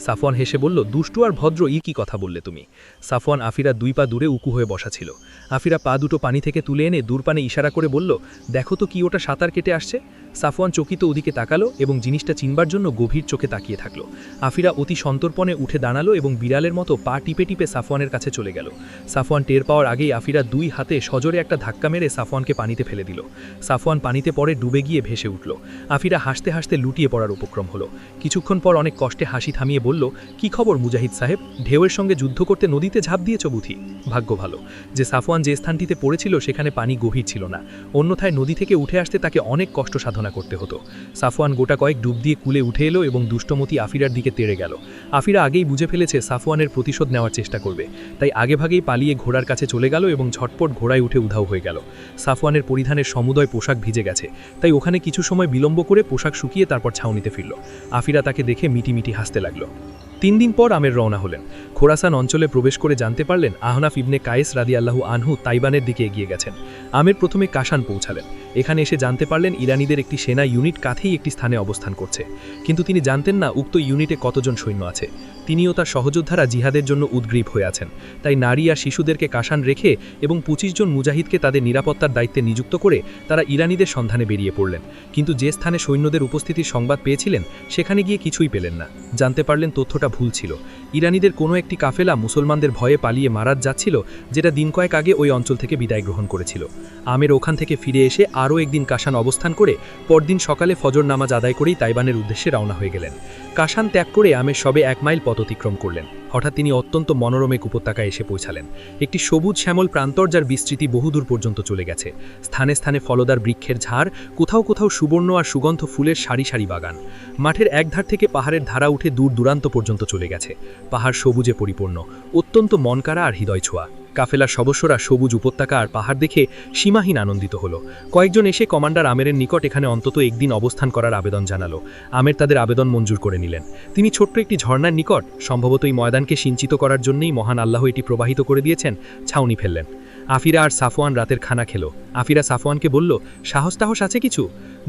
সাফওয়ান হেসে বলল, দুষ্টু আর ভদ্র কি কথা বললে তুমি? সাফওয়ান আফিরা 2 পা দূরে উকু হয়ে বসা ছিল। আফিরা পা দুটো পানি থেকে তুলে এনে দূরপানে ইশারা করে বলল, দেখো তো কি ওটা সাঁতার কেটে আসছে। সাফওয়ান চকিত ওদিকে তাকালো এবং জিনিসটা চিনবার জন্য গভীর চোখে তাকিয়ে থাকলো। আফিরা অতি সন্তর্পণে উঠে দাঁড়ালো এবং বিড়ালের মতো পা টিপে টিপে সাফওয়ানের কাছে চলে গেল। সাফওয়ান টের পাওয়ার আগেই আফিরা 2 হাতে সজোরে একটা ধাক্কা মেরে সাফওয়ানকে পানিতে ফেলে দিল। সাফওয়ান পানিতে পড়ে ডুবে গিয়ে ভেসে উঠল। আফিরা হাসতে হাসতে লুটিয়ে পড়ার উপক্রম হলো। কিছুক্ষণ পর অনেক কষ্টে হাসি থামিয়ে বলল, কি খবর মুজাহিদ সাহেব? ঢেউয়ের সঙ্গে যুদ্ধ করতে নদীতে ঝাঁপ দিয়েছ বুঝি? ভাগ্য ভালো যে সাফওয়ান যে স্থানটিতে পড়েছিল সেখানে পানি গভীর ছিল না, অন্যথায় নদী থেকে উঠে আসতে তাকে অনেক কষ্ট সাধনা করতে হতো। সাফওয়ান গোটা কয়েক ডুব দিয়ে কুলে উঠে এলো এবং দুষ্টমতি আফিরার দিকে তেড়ে গেল। আফিরা আগেই বুঝে ফেলেছে সাফওয়ানের প্রতিশোধ নেওয়ার চেষ্টা করবে, তাই আগেভাগেই পালিয়ে ঘোড়ার কাছে চলে গেল এবং ঝটপট ঘোড়ায় উঠে উধাও হয়ে গেল। সাফওয়ানের পরিধানের সমুদয় পোশাক ভিজে গেছে, তাই ওখানে কিছু সময় বিলম্ব করে পোশাক শুকিয়ে তারপর ছাউনিতে ফিরল। আফিরা তাকে দেখে মিটিমিটি হাসতে লাগল। 3 দিন পর আমের রওনা হলেন। খোরাসান অঞ্চলে প্রবেশ করে জানতে পারলেন আহনাফ ইবনে কায়েস রাদিয়াল্লাহু আনহু তাইবানের দিকে এগিয়ে গেছেন। আমের প্রথমে কাশান পৌঁছালেন। এখানে এসে জানতে পারলেন ইরানিদের একটি সেনা ইউনিট কাছেই একটি স্থানে অবস্থান করছে, কিন্তু তিনি জানতেন না উক্ত ইউনিটে কতজন সৈন্য আছে। তিনিও তার সহযোদ্ধারা জিহাদের জন্য উদ্গ্রীব হয়ে আছেন, তাই নারী আর শিশুদেরকে কাশান রেখে এবং 25 জন মুজাহিদকে তাদের নিরাপত্তার দায়িত্বে নিযুক্ত করে তারা ইরানিদের সন্ধানে বেরিয়ে পড়লেন। কিন্তু যে স্থানে সৈন্যদের উপস্থিতির সংবাদ পেয়েছিলেন সেখানে গিয়ে কিছুই পেলেন না। জানতে পারলেন তথ্যটা ভুল ছিল। ইরানিদের কোনো একটি কাফেলা মুসলমানদের ভয়ে পালিয়ে মারাত যাচ্ছিল, যেটা দিন কয়েক আগে ওই অঞ্চল থেকে বিদায় গ্রহণ করেছিল। আমের ওখান থেকে ফিরে এসে আরও একদিন কাশান অবস্থান করে পরদিন সকালে ফজর নামাজ আদায় করেই তাইবানের উদ্দেশ্যে রওনা হয়ে গেলেন। কাশান ত্যাগ করে আমের সবে 1 মাইল পথ অতিক্রম করলেন। হঠাৎ তিনি অত্যন্ত মনোরম এক উপত্যকায় এসে পৌঁছালেন। একটি সবুজ শ্যামল প্রান্তর, যার বিস্তৃতি বহুদূর পর্যন্ত চলে গেছে। স্থানে স্থানে ফলদার বৃক্ষের ঝাড়, কোথাও কোথাও সুবর্ণ আর সুগন্ধ ফুলের সারি সারি বাগান। মাঠের একধার থেকে পাহাড়ের ধারা উঠে দূর দূরান্ত পর্যন্ত চলে গেছে। পাহাড় সবুজে পরিপূর্ণ, অত্যন্ত মনকাড়া আর হৃদয় ছোঁয়া। কাফেলার সদস্যরা সবুজ উপত্যকা আর পাহাড় দেখে সীমাহীন আনন্দিত হলো। কয়েকজন এসে কমান্ডার আমেরের নিকট এখানে অন্তত একদিন অবস্থান করার আবেদন জানালো। আমের তাদের আবেদন মঞ্জুর করে নিলেন। তিনি ছোট্ট একটি ঝর্ণার নিকট, সম্ভবত এই ময়দানকে সিঞ্চিত করার জন্যই মহান আল্লাহ এটি প্রবাহিত করে দিয়েছেন, ছাউনি ফেললেন। আফিরা আর সাফওয়ান রাতের খানা খেলো। আফিরা সাফওয়ানকে বলল, সাহস টাহস আছে কিছু?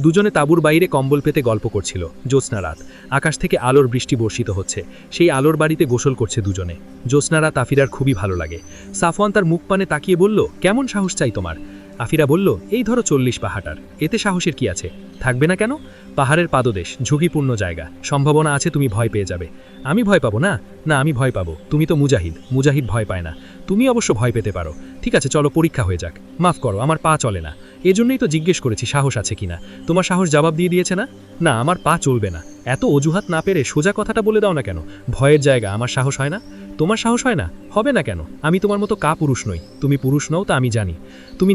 দুজনে তাঁবুর বাইরে কম্বল পেতে গল্প করছিল। জ্যোৎস্না রাত, আকাশ থেকে আলোর বৃষ্টি বর্ষিত হচ্ছে। সেই আলোর বাড়িতে গোসল করছে দুজনে। জ্যোৎস্না রাত আফিরার খুবই ভালো লাগে। সাফওয়ান তার মুখ পানে তাকিয়ে বলল, কেমন সাহস চাই তোমার? আফিরা বলল, এই ধরো 40 পাহাড়ার, এতে সাহসের কি আছে? থাকবে না কেন? পাহাড়ের পাদদেশ, ঝুঁকিপূর্ণ জায়গা, সম্ভাবনা আছে তুমি ভয় পেয়ে যাবে। আমি ভয় পাবো না? না, আমি ভয় পাবো। তুমি তো মুজাহিদ, মুজাহিদ ভয় পায় না। তুমি অবশ্য ভয় পেতে পারো। ঠিক আছে, চলো পরীক্ষা হয়ে যাক। মাফ করো, আমার পা চলে না। এজন্যই তো জিজ্ঞেস করেছি সাহস আছে কিনা। তোমার সাহস জবাব দিয়ে দিয়েছে না? না, আমার পা চলবে না। এত অজুহাত না পেরে সোজা কথাটা বলে দাও না কেন। ভয়ের জায়গা আমার সাহস হয় না? তোমার সাহস হয় না? হবে না কেন? আমি তোমার মতো পুরুষ নই। তুমি পুরুষ নও তা আমি জানি। তুমি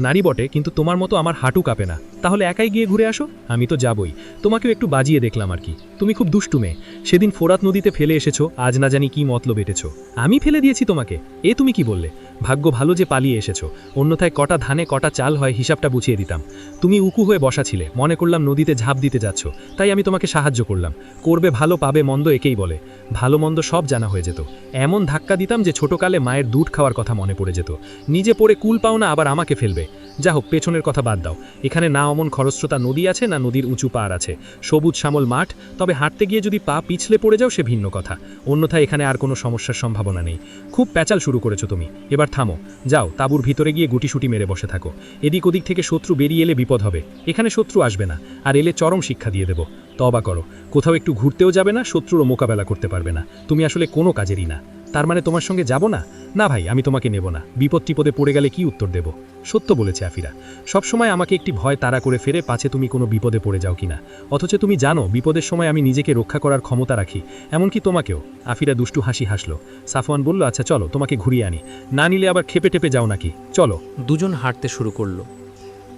নারী বটে, কিন্তু তোমার মতো আমার হাঁটু কাঁপে না। তাহলে একাই গিয়ে ঘুরে আসো। আমি তো যাবই, তোমাকেও একটু বাজিয়ে দেখলাম আর কি। তুমি খুব দুষ্টু মেয়ে। সেদিন ফোরাত নদীতে ফেলে এসেছো, আজ না জানি কি মতলব এটেছো। আমি ফেলে দিয়েছি তোমাকে? এ তুমি কি বললে? ভাগ্য ভালো যে পালিয়ে এসেছো, অন্যথায় কটা ধানে কটা চাল হয় হিসাবটা বুঝিয়ে দিতাম। তুমি উকু হয়ে বসা ছিলে, মনে করলাম নদীতে ঝাঁপ দিতে যাচ্ছ, তাই আমি তোমাকে সাহায্য করলাম। করবে ভালো, পাবে মন্দ, একেই বলে। ভালো মন্দ সব জানা হয়ে যেত। এমন ধাক্কা দিতাম যে ছোটকালে মায়ের দুধ খাওয়ার কথা মনে পড়ে যেত। নিজে পড়ে কুল পাও না, আবার আমাকে ফেলবে। যা হোক, পেছনের কথা বাদ দাও। এখানে না অমন খরস্রোতা নদী আছে, না নদীর উঁচু পাড় আছে। সবুজ শ্যামল মাঠ, তবে হাঁটতে গিয়ে যদি পা পিছলে পড়ে যাও সে ভিন্ন কথা। অন্যথায় এখানে আর কোনো সমস্যার সম্ভাবনা নেই। খুব প্যাচাল শুরু করেছো তুমি, এবার থামো। যাও, তাঁবুর ভিতরে গিয়ে গুটিসুটি মেরে বসে থাকো। এদিক ওদিক থেকে শত্রু বেরিয়ে এলে বিপদ হবে। এখানে শত্রু আসবে না, আর এলে চরম শিক্ষা দিয়ে দেব। তওবা করো, কোথাও একটু ঘুরতেও যাবে না, শত্রুরও মোকাবেলা করতে পারবে না। তুমি আসলে কোনো কাজেরই না। তার মানে তোমার সঙ্গে যাব না? না ভাই, আমি তোমাকে নেব না। বিপদ টিপদে পড়ে গেলে কি উত্তর দেব? সত্য বলেছে আফিরা। সবসময় আমাকে একটি ভয় তাড়া করে ফেরে, পাছে তুমি কোনো বিপদে পড়ে যাও কিনা। অথচ তুমি জানো বিপদের সময় আমি নিজেকে রক্ষা করার ক্ষমতা রাখি, এমনকি তোমাকেও। আফিরা দুষ্টু হাসি হাসলো। সাফওয়ান বলল, আচ্ছা চলো, তোমাকে ঘুরিয়ে আনি। না নিলে আবার খেপে টেপে যাও নাকি? চলো। দুজন হাঁটতে শুরু করলো।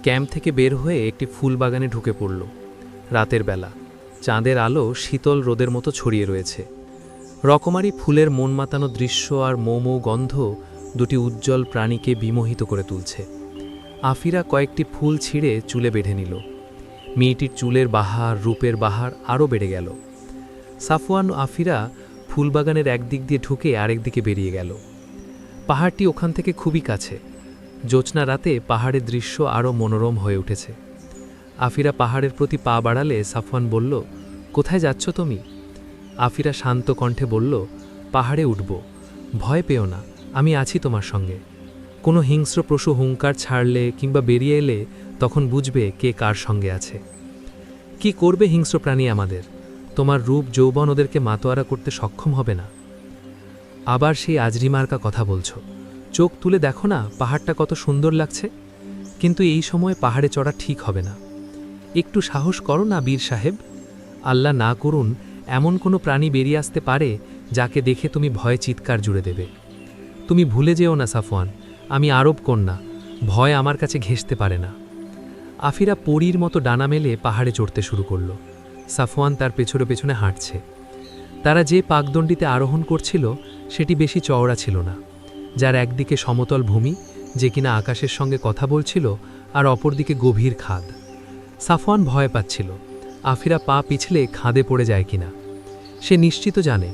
ক্যাম্প থেকে বের হয়ে একটি ফুল বাগানে ঢুকে পড়ল। রাতের বেলা, চাঁদের আলো শীতল রোদের মতো ছড়িয়ে রয়েছে। রকমারি ফুলের মন মাতানো দৃশ্য আর মৌ গন্ধ দুটি উজ্জ্বল প্রাণীকে বিমোহিত করে তুলছে। আফিরা কয়েকটি ফুল ছিঁড়ে চুলে বেঁধে নিল। মেয়েটির চুলের বাহার রূপের বাহার আরও বেড়ে গেল। সাফওয়ান ও আফিরা ফুলবাগানের একদিক দিয়ে ঢুকে আরেক দিকে বেরিয়ে গেল। পাহাড়টি ওখান থেকে খুবই কাছে। জ্যোৎস্না রাতে পাহাড়ের দৃশ্য আরও মনোরম হয়ে উঠেছে। আফিরা পাহাড়ের প্রতি পা বাড়ালে সাফওয়ান বলল, কোথায় যাচ্ছ তুমি? আফিরা শান্ত কণ্ঠে বলল, পাহাড়ে উঠব, ভয় পেও না, আমি আছি তোমার সঙ্গে। কোনো হিংস্র পশু হুঙ্কার ছাড়লে কিংবা বেরিয়ে এলে তখন বুঝবে কে কার সঙ্গে আছে। কি করবে হিংস্র প্রাণী আমাদের? তোমার রূপ যৌবন ওদেরকে মাতোয়ারা করতে সক্ষম হবে না। আবার সেই আজরিমার্কা কথা বলছো। চোখ তুলে দেখো না পাহাড়টা কত সুন্দর লাগছে। কিন্তু এই সময় পাহাড়ে চড়া ঠিক হবে না। একটু সাহস করো না বীর সাহেব। আল্লাহ না করুন এমন কোনো প্রাণী বেরিয়ে আসতে পারে যাকে দেখে তুমি ভয়ে চিৎকার জুড়ে দেবে। তুমি ভুলে যেও না সাফওয়ান, আমি আরব কন্যা, ভয় আমার কাছে ঘেঁষতে পারে না। আফিরা পরীর মতো ডানা মেলে পাহাড়ে চড়তে শুরু করল। সাফওয়ান তার পেছনে পেছনে হাঁটছে। তারা যে পাকদণ্ডিতে আরোহণ করছিল সেটি বেশি চওড়া ছিল না, যার একদিকে সমতল ভূমি যে কিনা আকাশের সঙ্গে কথা বলছিল, আর অপরদিকে গভীর খাদ। সাফওয়ান ভয় পাচ্ছিল আফিরা পা পিছলে খাদে পড়ে যায় কিনা। সে নিশ্চিত জানে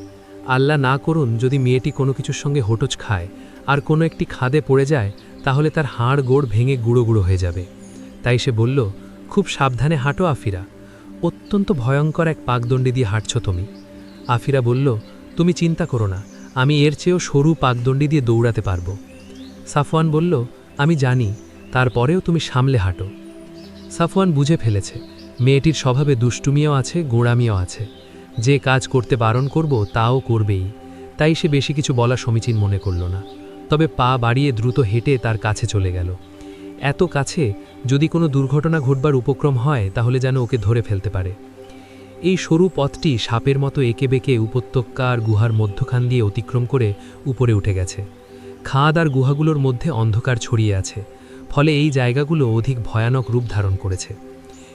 আল্লাহ না করুন যদি মেয়েটি কোনো কিছুর সঙ্গে হোঁটচ খায় আর কোনো একটি খাদে পড়ে যায় তাহলে তার হাড় গোড় ভেঙে গুঁড়ো গুঁড়ো হয়ে যাবে। তাই সে বলল, খুব সাবধানে হাঁটো আফিরা, অত্যন্ত ভয়ঙ্কর এক পাকদণ্ডি দিয়ে হাঁটছ তুমি। আফিরা বলল, তুমি চিন্তা করো না, আমি এর চেয়েও সরু পাকদণ্ডি দিয়ে দৌড়াতে পারবো। সাফওয়ান বলল, আমি জানি, তারপরেও তুমি সামলে হাঁটো। সাফওয়ান বুঝে ফেলেছে মেয়েটির স্বভাবে দুষ্টুমিও আছে, গোঁড়ামিও আছে। যে কাজ করতে বারণ করব তাও করবেই। তাই সে বেশি কিছু বলা সমীচীন মনে করল না, তবে পা বাড়িয়ে দ্রুত হেঁটে তার কাছে চলে গেল। এত কাছে যদি কোনো দুর্ঘটনা ঘটবার উপক্রম হয় তাহলে যেন ওকে ধরে ফেলতে পারে। এই সরু পথটি সাপের মতো এঁকে বেঁকে উপত্যকা আর গুহার মধ্যখান দিয়ে অতিক্রম করে উপরে উঠে গেছে। খাদ আর গুহাগুলোর মধ্যে অন্ধকার ছড়িয়ে আছে, ফলে এই জায়গাগুলো অধিক ভয়ানক রূপ ধারণ করেছে।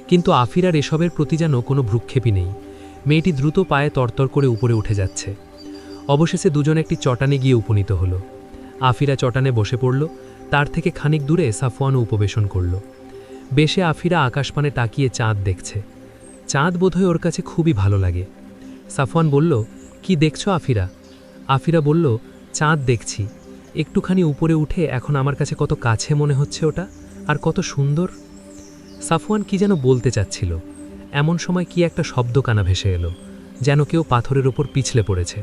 কিন্তু আফিরার এসবের প্রতি যেন কোনো ভ্রুক্ষেপই নেই। মেয়েটি দ্রুত পায়ে তরতর করে উপরে উঠে যাচ্ছে। অবশেষে দুজন একটি চটানে গিয়ে উপনীত হল। আফিরা চটানে বসে পড়ল, তার থেকে খানিক দূরে সাফওয়ানও উপবেশন করল। বেশে আফিরা আকাশপানে তাকিয়ে চাঁদ দেখছে। চাঁদ বোধহয় ওর কাছে খুবই ভালো লাগে। সাফওয়ান বলল, কি দেখছো আফিরা? আফিরা বলল, চাঁদ দেখছি। একটুখানি উপরে উঠে এখন আমার কাছে কত কাছে মনে হচ্ছে ওটা, আর কত সুন্দর। সাফওয়ান কি যেন বলতে চাচ্ছিল, এমন সময় কি একটা শব্দ কানা ভেসে এলো, যেন কেউ পাথরের ওপর পিছলে পড়েছে।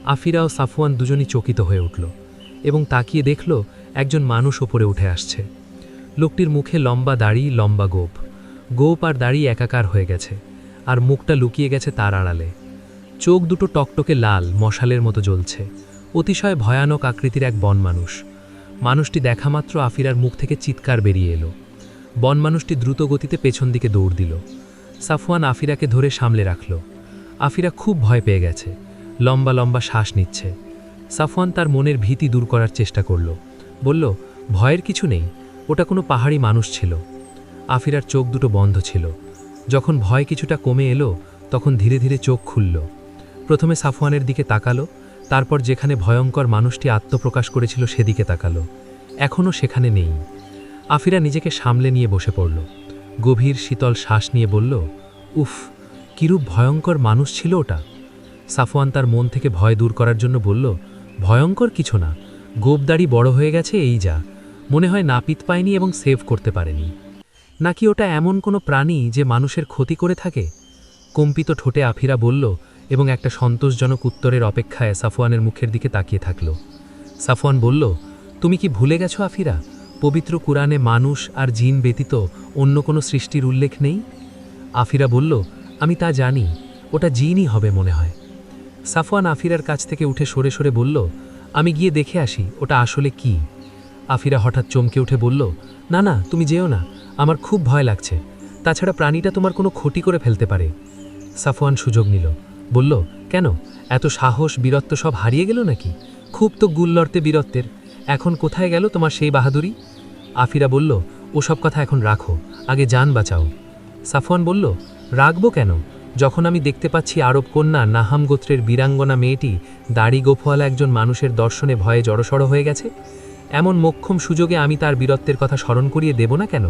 আফিরা ও সাফওয়ান দুজনই চকিত হয়ে উঠল এবং তাকিয়ে দেখল একজন মানুষ ওপরে উঠে আসছে। লোকটির মুখে লম্বা দাড়ি, লম্বা গোপ। গোপ আর দাড়ি একাকার হয়ে গেছে, আর মুখটা লুকিয়ে গেছে তার আড়ালে। চোখ দুটো টকটকে লাল, মশালের মতো জ্বলছে। অতিশয় ভয়ানক আকৃতির এক বন মানুষ। মানুষটি দেখামাত্র আফিরার মুখ থেকে চিৎকার বেরিয়ে এলো। বন মানুষটি দ্রুত গতিতে পেছন দিকে দৌড় দিল। সাফওয়ান আফিরাকে ধরে সামলে রাখল। আফিরা খুব ভয় পেয়ে গেছে, লম্বা লম্বা শ্বাস নিচ্ছে। সাফওয়ান তার মনের ভীতি দূর করার চেষ্টা করল, বলল, ভয়ের কিছু নেই, ওটা কোনো পাহাড়ি মানুষ ছিল। আফিরার চোখ দুটো বন্ধ ছিল। যখন ভয় কিছুটা কমে এলো তখন ধীরে ধীরে চোখ খুলল। প্রথমে সাফওয়ানের দিকে তাকালো, তারপর যেখানে ভয়ঙ্কর মানুষটি আত্মপ্রকাশ করেছিল সেদিকে তাকালো। এখনও সেখানে নেই। আফিরা নিজেকে সামলে নিয়ে বসে পড়ল। গভীর শীতল শ্বাস নিয়ে বলল, উফ, কিরূপ ভয়ঙ্কর মানুষ ছিল ওটা। সাফওয়ান তার মন থেকে ভয় দূর করার জন্য বলল, ভয়ঙ্কর কিছু না, গোপদাড়ি বড় হয়ে গেছে এই যা, মনে হয় নাপিত পায়নি এবং সেভ করতে পারেনি। নাকি ওটা এমন কোনো প্রাণী যে মানুষের ক্ষতি করে থাকে? কম্পিত ঠোঁটে আফিরা বলল এবং একটা সন্তোষজনক উত্তরের অপেক্ষায় সাফওয়ানের মুখের দিকে তাকিয়ে থাকল। সাফওয়ান বলল, তুমি কি ভুলে গেছো আফিরা, পবিত্র কুরআনে মানুষ আর জিন ব্যতীত অন্য কোনো সৃষ্টির উল্লেখ নেই? আফিরা বলল, আমি তা জানি, ওটা জিনই হবে মনে হয়। সাফওয়ান আফিরার কাছ থেকে উঠে সরে সরে বলল, আমি গিয়ে দেখে আসি ওটা আসলে কি। আফিরা হঠাৎ চমকে উঠে বলল, না না, তুমি যেও না, আমার খুব ভয় লাগছে, তাছাড়া প্রাণীটা তোমার কোনো ক্ষতি করে ফেলতে পারে। সাফওয়ান সুযোগ নিল, বলল, কেন, এত সাহস বীরত্ব সব হারিয়ে গেল নাকি? খুব তো গুল্লর্তে বীরত্বের, এখন কোথায় গেল তোমার সেই বাহাদুরি? আফিরা বলল, ওসব কথা এখন রাখো, আগে জান বাঁচাও। সাফওয়ান বলল, রাখবো কেন, যখন আমি দেখতে পাচ্ছি আরব কন্যা নাহাম গোত্রের বীরাঙ্গনা মেয়েটি দাড়ি গোফওয়ালা একজন মানুষের দর্শনে ভয়ে জড়সড় হয়ে গেছে, এমন মোক্ষম সুযোগে আমি তার বীরত্বের কথা স্মরণ করিয়ে দেব না কেন?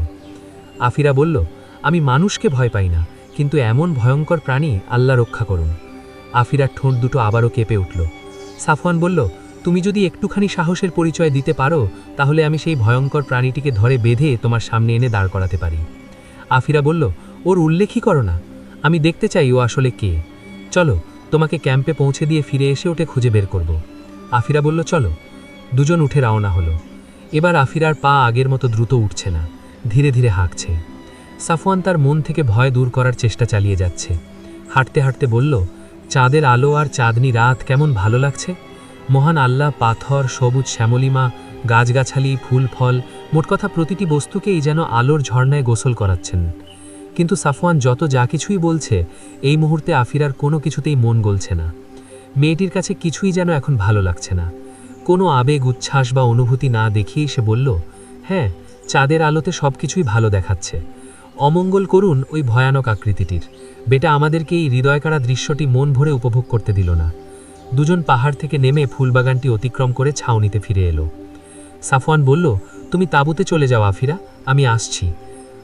আফিরা বলল, আমি মানুষকে ভয় পাই না, কিন্তু এমন ভয়ঙ্কর প্রাণী আল্লাহ রক্ষা করুন। আফিরার ঠোঁট দুটো আবারও কেঁপে উঠল। সাফওয়ান বলল, তুমি যদি একটুখানি সাহসের পরিচয় দিতে পারো, তাহলে আমি সেই ভয়ঙ্কর প্রাণীটিকে ধরে বেঁধে তোমার সামনে এনে দাঁড় করাতে পারি। আফিরা বলল, ওর উল্লেখই করো না, আমি দেখতে চাই ও আসলে কে। চলো, তোমাকে ক্যাম্পে পৌঁছে দিয়ে ফিরে এসে ওকে খুঁজে বের করব। আফিরা বলল, চলো। দুজন উঠে রওনা হলো। এবার আফিরার পা আগের মতো দ্রুত উঠছে না, ধীরে ধীরে হাঁকছে। সাফওয়ান তার মন থেকে ভয় দূর করার চেষ্টা চালিয়ে যাচ্ছে। হাঁটতে হাঁটতে বলল, চাঁদের আলো আর চাঁদনি রাত কেমন ভালো লাগছে। মহান আল্লাহ পাথর, সবুজ শ্যামলিমা, গাছগাছালি, ফুল ফল, মোট কথা প্রতিটি বস্তুকেই যেন আলোর ঝর্ণায় গোসল করাচ্ছেন। কিন্তু সাফওয়ান যত যা কিছুই বলছে, এই মুহূর্তে আফিরার কোনো কিছুতেই মন গলছে না। মেয়েটির কাছে কিছুই যেন এখন ভালো লাগছে না। কোনো আবেগ, উচ্ছ্বাস বা অনুভূতি না দেখিয়েই সে বলল, হ্যাঁ, চাঁদের আলোতে সব কিছুই ভালো দেখাচ্ছে। অমঙ্গল করুন ওই ভয়ানক আকৃতিটির। বেটা আমাদেরকে এই হৃদয়কাড়া দৃশ্যটি মন ভরে উপভোগ করতে দিল না। দুজন পাহাড় থেকে নেমে ফুলবাগানটি অতিক্রম করে ছাউনিতে ফিরে এলো। সাফওয়ান বলল, তুমি তাঁবুতে চলে যাও আফিরা, আমি আসছি।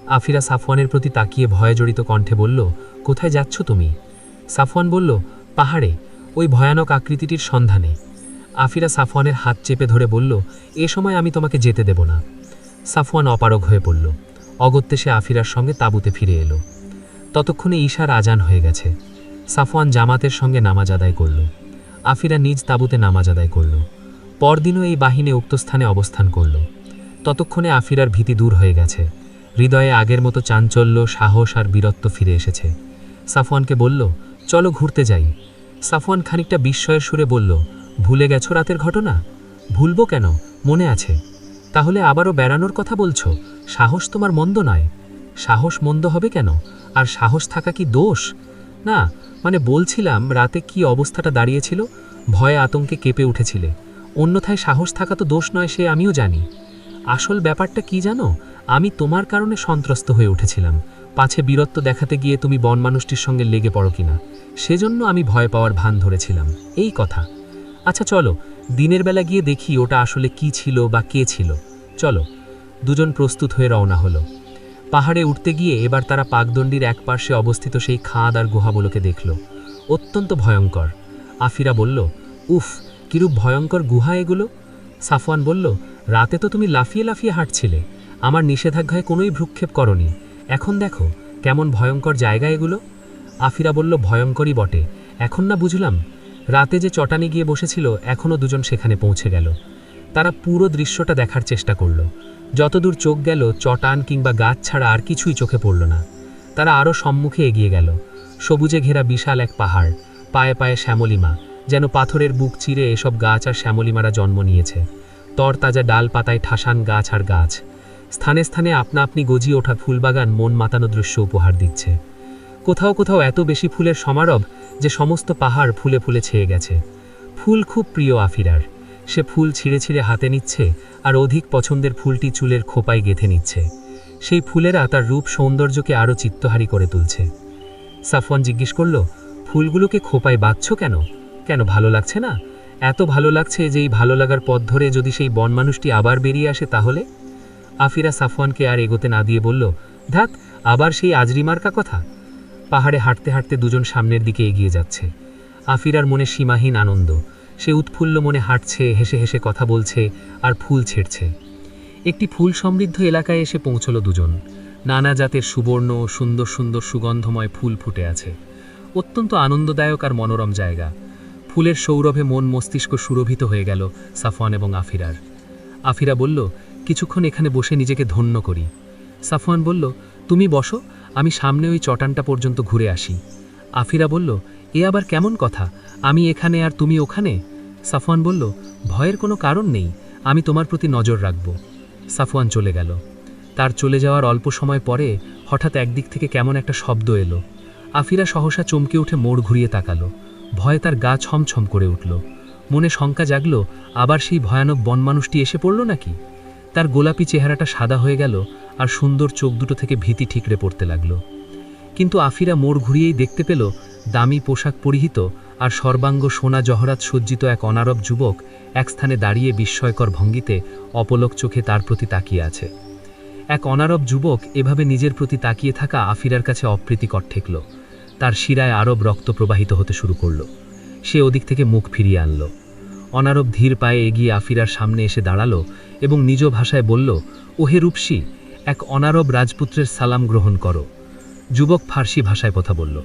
আফিরা সাফওয়ানের প্রতি তাকিয়ে ভয়জড়িত কণ্ঠে বলল, কোথায় যাচ্ছ তুমি? সাফওয়ান বলল, পাহাড়ে, ওই ভয়ানক আকৃতিটির সন্ধানে। আফিরা সাফওয়ানের হাত চেপে ধরে বলল, এ সময় আমি তোমাকে যেতে দেব না। সাফওয়ান অপারগ হয়ে পড়ল। অগত্যে সে আফিরার সঙ্গে তাঁবুতে ফিরে এলো। ততক্ষণে ঈশার আজান হয়ে গেছে। সাফওয়ান জামাতের সঙ্গে নামাজ আদায় করল। আফিরা নিজ তাঁবুতে নামাজ আদায় করল। পরদিনও এই বাহিনী উক্ত স্থানে অবস্থান করল। ততক্ষণে আফিরার ভীতি দূর হয়ে গেছে। হৃদয়ে আগের মতো চাঞ্চল্য, সাহস আর বীরত্ব ফিরে এসেছে। সাফওয়ানকে বলল, চলো ঘুরতে যাই। সাফওয়ান খানিকটা বিস্ময়ের সুরে বলল, ভুলে গেছো রাতের ঘটনা? ভুলবো কেন, মনে আছে। তাহলে আবারও বেড়ানোর কথা বলছো? সাহস তোমার মন্দ নয়। সাহস মন্দ হবে কেন? আর সাহস থাকা কি দোষ? না, মানে বলছিলাম রাতে কি অবস্থাটা দাঁড়িয়েছিল, ভয়ে আতঙ্কে কেঁপে উঠেছিলে। অন্যথায় সাহস থাকা তো দোষ নয়, সে আমিও জানি। আসল ব্যাপারটা কি জানো, আমি তোমার কারণে সন্ত্রস্ত হয়ে উঠেছিলাম, পাছে বীরত্ব দেখাতে গিয়ে তুমি বনমানুষটির সঙ্গে লেগে পড়ো কিনা, সেজন্য আমি ভয় পাওয়ার ভান ধরেছিলাম, এই কথা। আচ্ছা চলো, দিনের বেলা গিয়ে দেখি ওটা আসলে কি ছিল বা কে ছিল। চলো। দুজন প্রস্তুত হয়ে রওনা হলো। পাহাড়ে উঠতে গিয়ে এবার তারা পাকদণ্ডির এক পার্শ্বে অবস্থিত সেই খাদ আর গুহাগুলোকে দেখল। অত্যন্ত ভয়ঙ্কর। আফিরা বলল, উফ, কিরূপ ভয়ঙ্কর গুহা এগুলো। সাফওয়ান বলল, রাতে তো তুমি লাফিয়ে লাফিয়ে হাঁটছিলে, আমার নিষেধাজ্ঞায় কোনোই ভ্রুক্ষেপ করনি, এখন দেখো কেমন ভয়ঙ্কর জায়গা এগুলো। আফিরা বলল, ভয়ঙ্করই বটে, এখন না বুঝলাম। রাতে যে চটানে গিয়ে বসেছিল, এখনও দুজন সেখানে পৌঁছে গেল। তারা পুরো দৃশ্যটা দেখার চেষ্টা করল। যতদূর চোখ গেল, চটান কিংবা গাছ ছাড়া আর কিছুই চোখে পড়ল না। তারা আরও সম্মুখে এগিয়ে গেল। সবুজে ঘেরা বিশাল এক পাহাড়, পায়ে পায়ে শ্যামলিমা, যেন পাথরের বুক চিরে এসব গাছ আর শ্যামলিমারা জন্ম নিয়েছে। তরতাজা ডাল পাতায় ঠাসান গাছ আর গাছ, স্থানে স্থানে আপনা আপনি গজিয়ে ওঠা ফুলবাগান মন মাতানো দৃশ্য উপহার দিচ্ছে। কোথাও কোথাও এত বেশি ফুলের সমারোহ যে সমস্ত পাহাড় ফুলে ফুলে ছেয়ে গেছে। ফুল খুব প্রিয় আফিরার। সে ফুল ছিঁড়ে ছিঁড়ে হাতে নিচ্ছে আর অধিক পছন্দের ফুলটি চুলের খোপায় গেঁথে নিচ্ছে। সেই ফুলেরা তার রূপ সৌন্দর্যকে আরও চিত্তহারী করে তুলছে। সাফওয়ান জিজ্ঞেস করল, ফুলগুলোকে খোপায় বাঁধছ কেন? কেন, ভালো লাগছে না? এত ভালো লাগছে যে এই ভালো লাগার পথ ধরে যদি সেই বনমানুষটি আবার বেরিয়ে আসে তাহলে? আফিরা সাফওয়ানকে আর এগোতে না দিয়ে বলল, ধাত, আবার সেই আজরিমার্কা কথা। পাহাড়ে হাঁটতে হাঁটতে দুজন সামনের দিকে এগিয়ে যাচ্ছে। আফিরার মনে সীমাহীন আনন্দ। সে উৎফুল্ল মনে হাঁটছে, হেসে হেসে কথা বলছে আর ফুল ছেড়ছে। একটি ফুল সমৃদ্ধ এলাকায় এসে পৌঁছল দুজন। নানা জাতের সুবর্ণ, সুন্দর সুন্দর সুগন্ধময় ফুল ফুটে আছে। অত্যন্ত আনন্দদায়ক আর মনোরম জায়গা। ফুলের সৌরভে মন মস্তিষ্ক সুরভিত হয়ে গেল সাফওয়ান এবং আফিরার। আফিরা বলল, কিছুক্ষণ এখানে বসে নিজেকে ধন্য করি। সাফওয়ান বলল, তুমি বসো, আমি সামনে ওই চটানটা পর্যন্ত ঘুরে আসি। আফিরা বলল, এ আবার কেমন কথা, আমি এখানে আর তুমি ওখানে? সাফওয়ান বলল, ভয়ের কোনো কারণ নেই, আমি তোমার প্রতি নজর রাখব। সাফওয়ান চলে গেল। তার চলে যাওয়ার অল্প সময় পরে হঠাৎ একদিক থেকে কেমন একটা শব্দ এলো। আফিরা সহসা চমকে উঠে মোড় ঘুরিয়ে তাকালো। ভয়ে তার গা ছমছম করে উঠল। মনে শঙ্কা জাগল, আবার সেই ভয়ানক বনমানুষটি এসে পড়ল নাকি? তার গোলাপি চেহারাটা সাদা হয়ে গেল আর সুন্দর চোখ দুটো থেকে ভীতি ঠিকরে পড়তে লাগল। কিন্তু আফিরা মোড় ঘুরিয়েই দেখতে পেল দামি পোশাক পরিহিত আর সর্বাঙ্গ সোনা জহরাত সজ্জিত এক অনারব যুবক এক স্থানে দাঁড়িয়ে বিস্ময়কর ভঙ্গিতে অপলক চোখে তার প্রতি তাকিয়ে আছে। এক অনারব যুবক এভাবে নিজের প্রতি তাকিয়ে থাকা আফিরার কাছে অপ্রীতিকর ঠেকল। তার শিরায় আরব রক্ত প্রবাহিত হতে শুরু করল। সে ওদিক থেকে মুখ ফিরিয়ে আনল। অনারব ধীর পায়ে এগিয়ে আফিরার সামনে এসে দাঁড়ালো এবং নিজ ভাষায় বলল, ওহে রূপসী, এক অনারব রাজপুত্রের সালাম গ্রহণ করো। যুবক ফার্সি ভাষায় কথা বলল।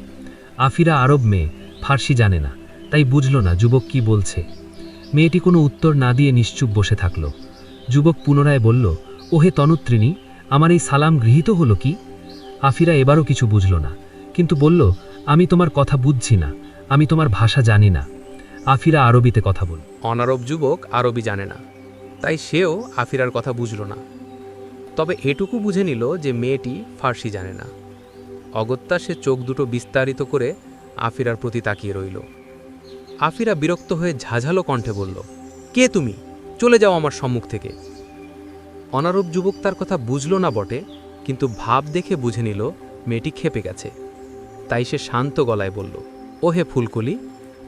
আফিরা আরব মেয়ে, ফার্সি জানে না, তাই বুঝল না যুবক কি বলছে। মেয়েটি কোনো উত্তর না দিয়ে নিশ্চুপ বসে থাকল। যুবক পুনরায় বলল, ওহে তনুত্রিণী, আমার এই সালাম গৃহীত হলো কি? আফিরা এবারও কিছু বুঝল না, কিন্তু বলল, আমি তোমার কথা বুঝছি না, আমি তোমার ভাষা জানি না। আফিরা আরবিতে কথা বলল। অনারব যুবক আরবি জানে না, তাই সেও আফিরার কথা বুঝল না। তবে এটুকু বুঝে নিল যে মেয়েটি ফার্সি জানে না। অগত্যা সে চোখ দুটো বিস্তারিত করে আফিরার প্রতি তাকিয়ে রইল। আফিরা বিরক্ত হয়ে ঝাঝালো কণ্ঠে বলল, কে তুমি? চলে যাও আমার সম্মুখ থেকে। অনারব যুবক তার কথা বুঝল না বটে, কিন্তু ভাব দেখে বুঝে নিল মেয়েটি ক্ষেপে গেছে। তাই সে শান্ত গলায় বলল, ওহে ফুলকলি,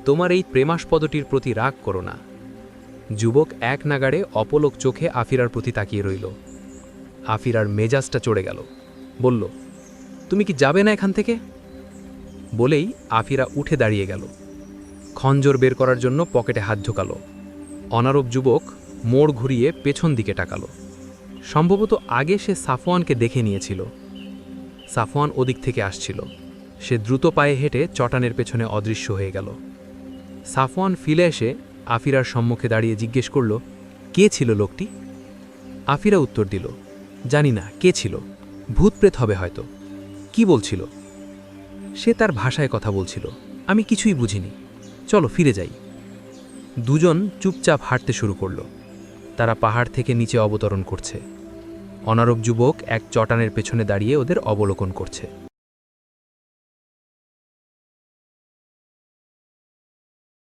তোমার এই প্রেমাস্পদটির প্রতি রাগ করো না। যুবক এক নাগাড়ে অপলক চোখে আফিরার প্রতি তাকিয়ে রইল। আফিরার মেজাজটা চড়ে গেল। বলল, তুমি কি যাবে না এখান থেকে? বলেই আফিরা উঠে দাঁড়িয়ে গেল। খঞ্জর বের করার জন্য পকেটে হাত ঢোকালো। অনারব যুবক মোড় ঘুরিয়ে পেছন দিকে তাকালো। সম্ভবত আগে সে সাফওয়ানকে দেখে নিয়েছিল। সাফওয়ান ওদিক থেকে আসছিল। সে দ্রুত পায়ে হেঁটে চটানের পেছনে অদৃশ্য হয়ে গেল। সাফওয়ান ফিরে এসে আফিরার সম্মুখে দাঁড়িয়ে জিজ্ঞেস করল, কে ছিল লোকটি? আফিরা উত্তর দিল, জানি না কে ছিল, ভূতপ্রেত হবে হয়তো। কি বলছিল? সে তার ভাষায় কথা বলছিল, আমি কিছুই বুঝিনি। চলো ফিরে যাই। দুজন চুপচাপ হাঁটতে শুরু করল। তারা পাহাড় থেকে নিচে অবতরণ করছে। অনারব যুবক এক চটানের পেছনে দাঁড়িয়ে ওদের অবলোকন করছে।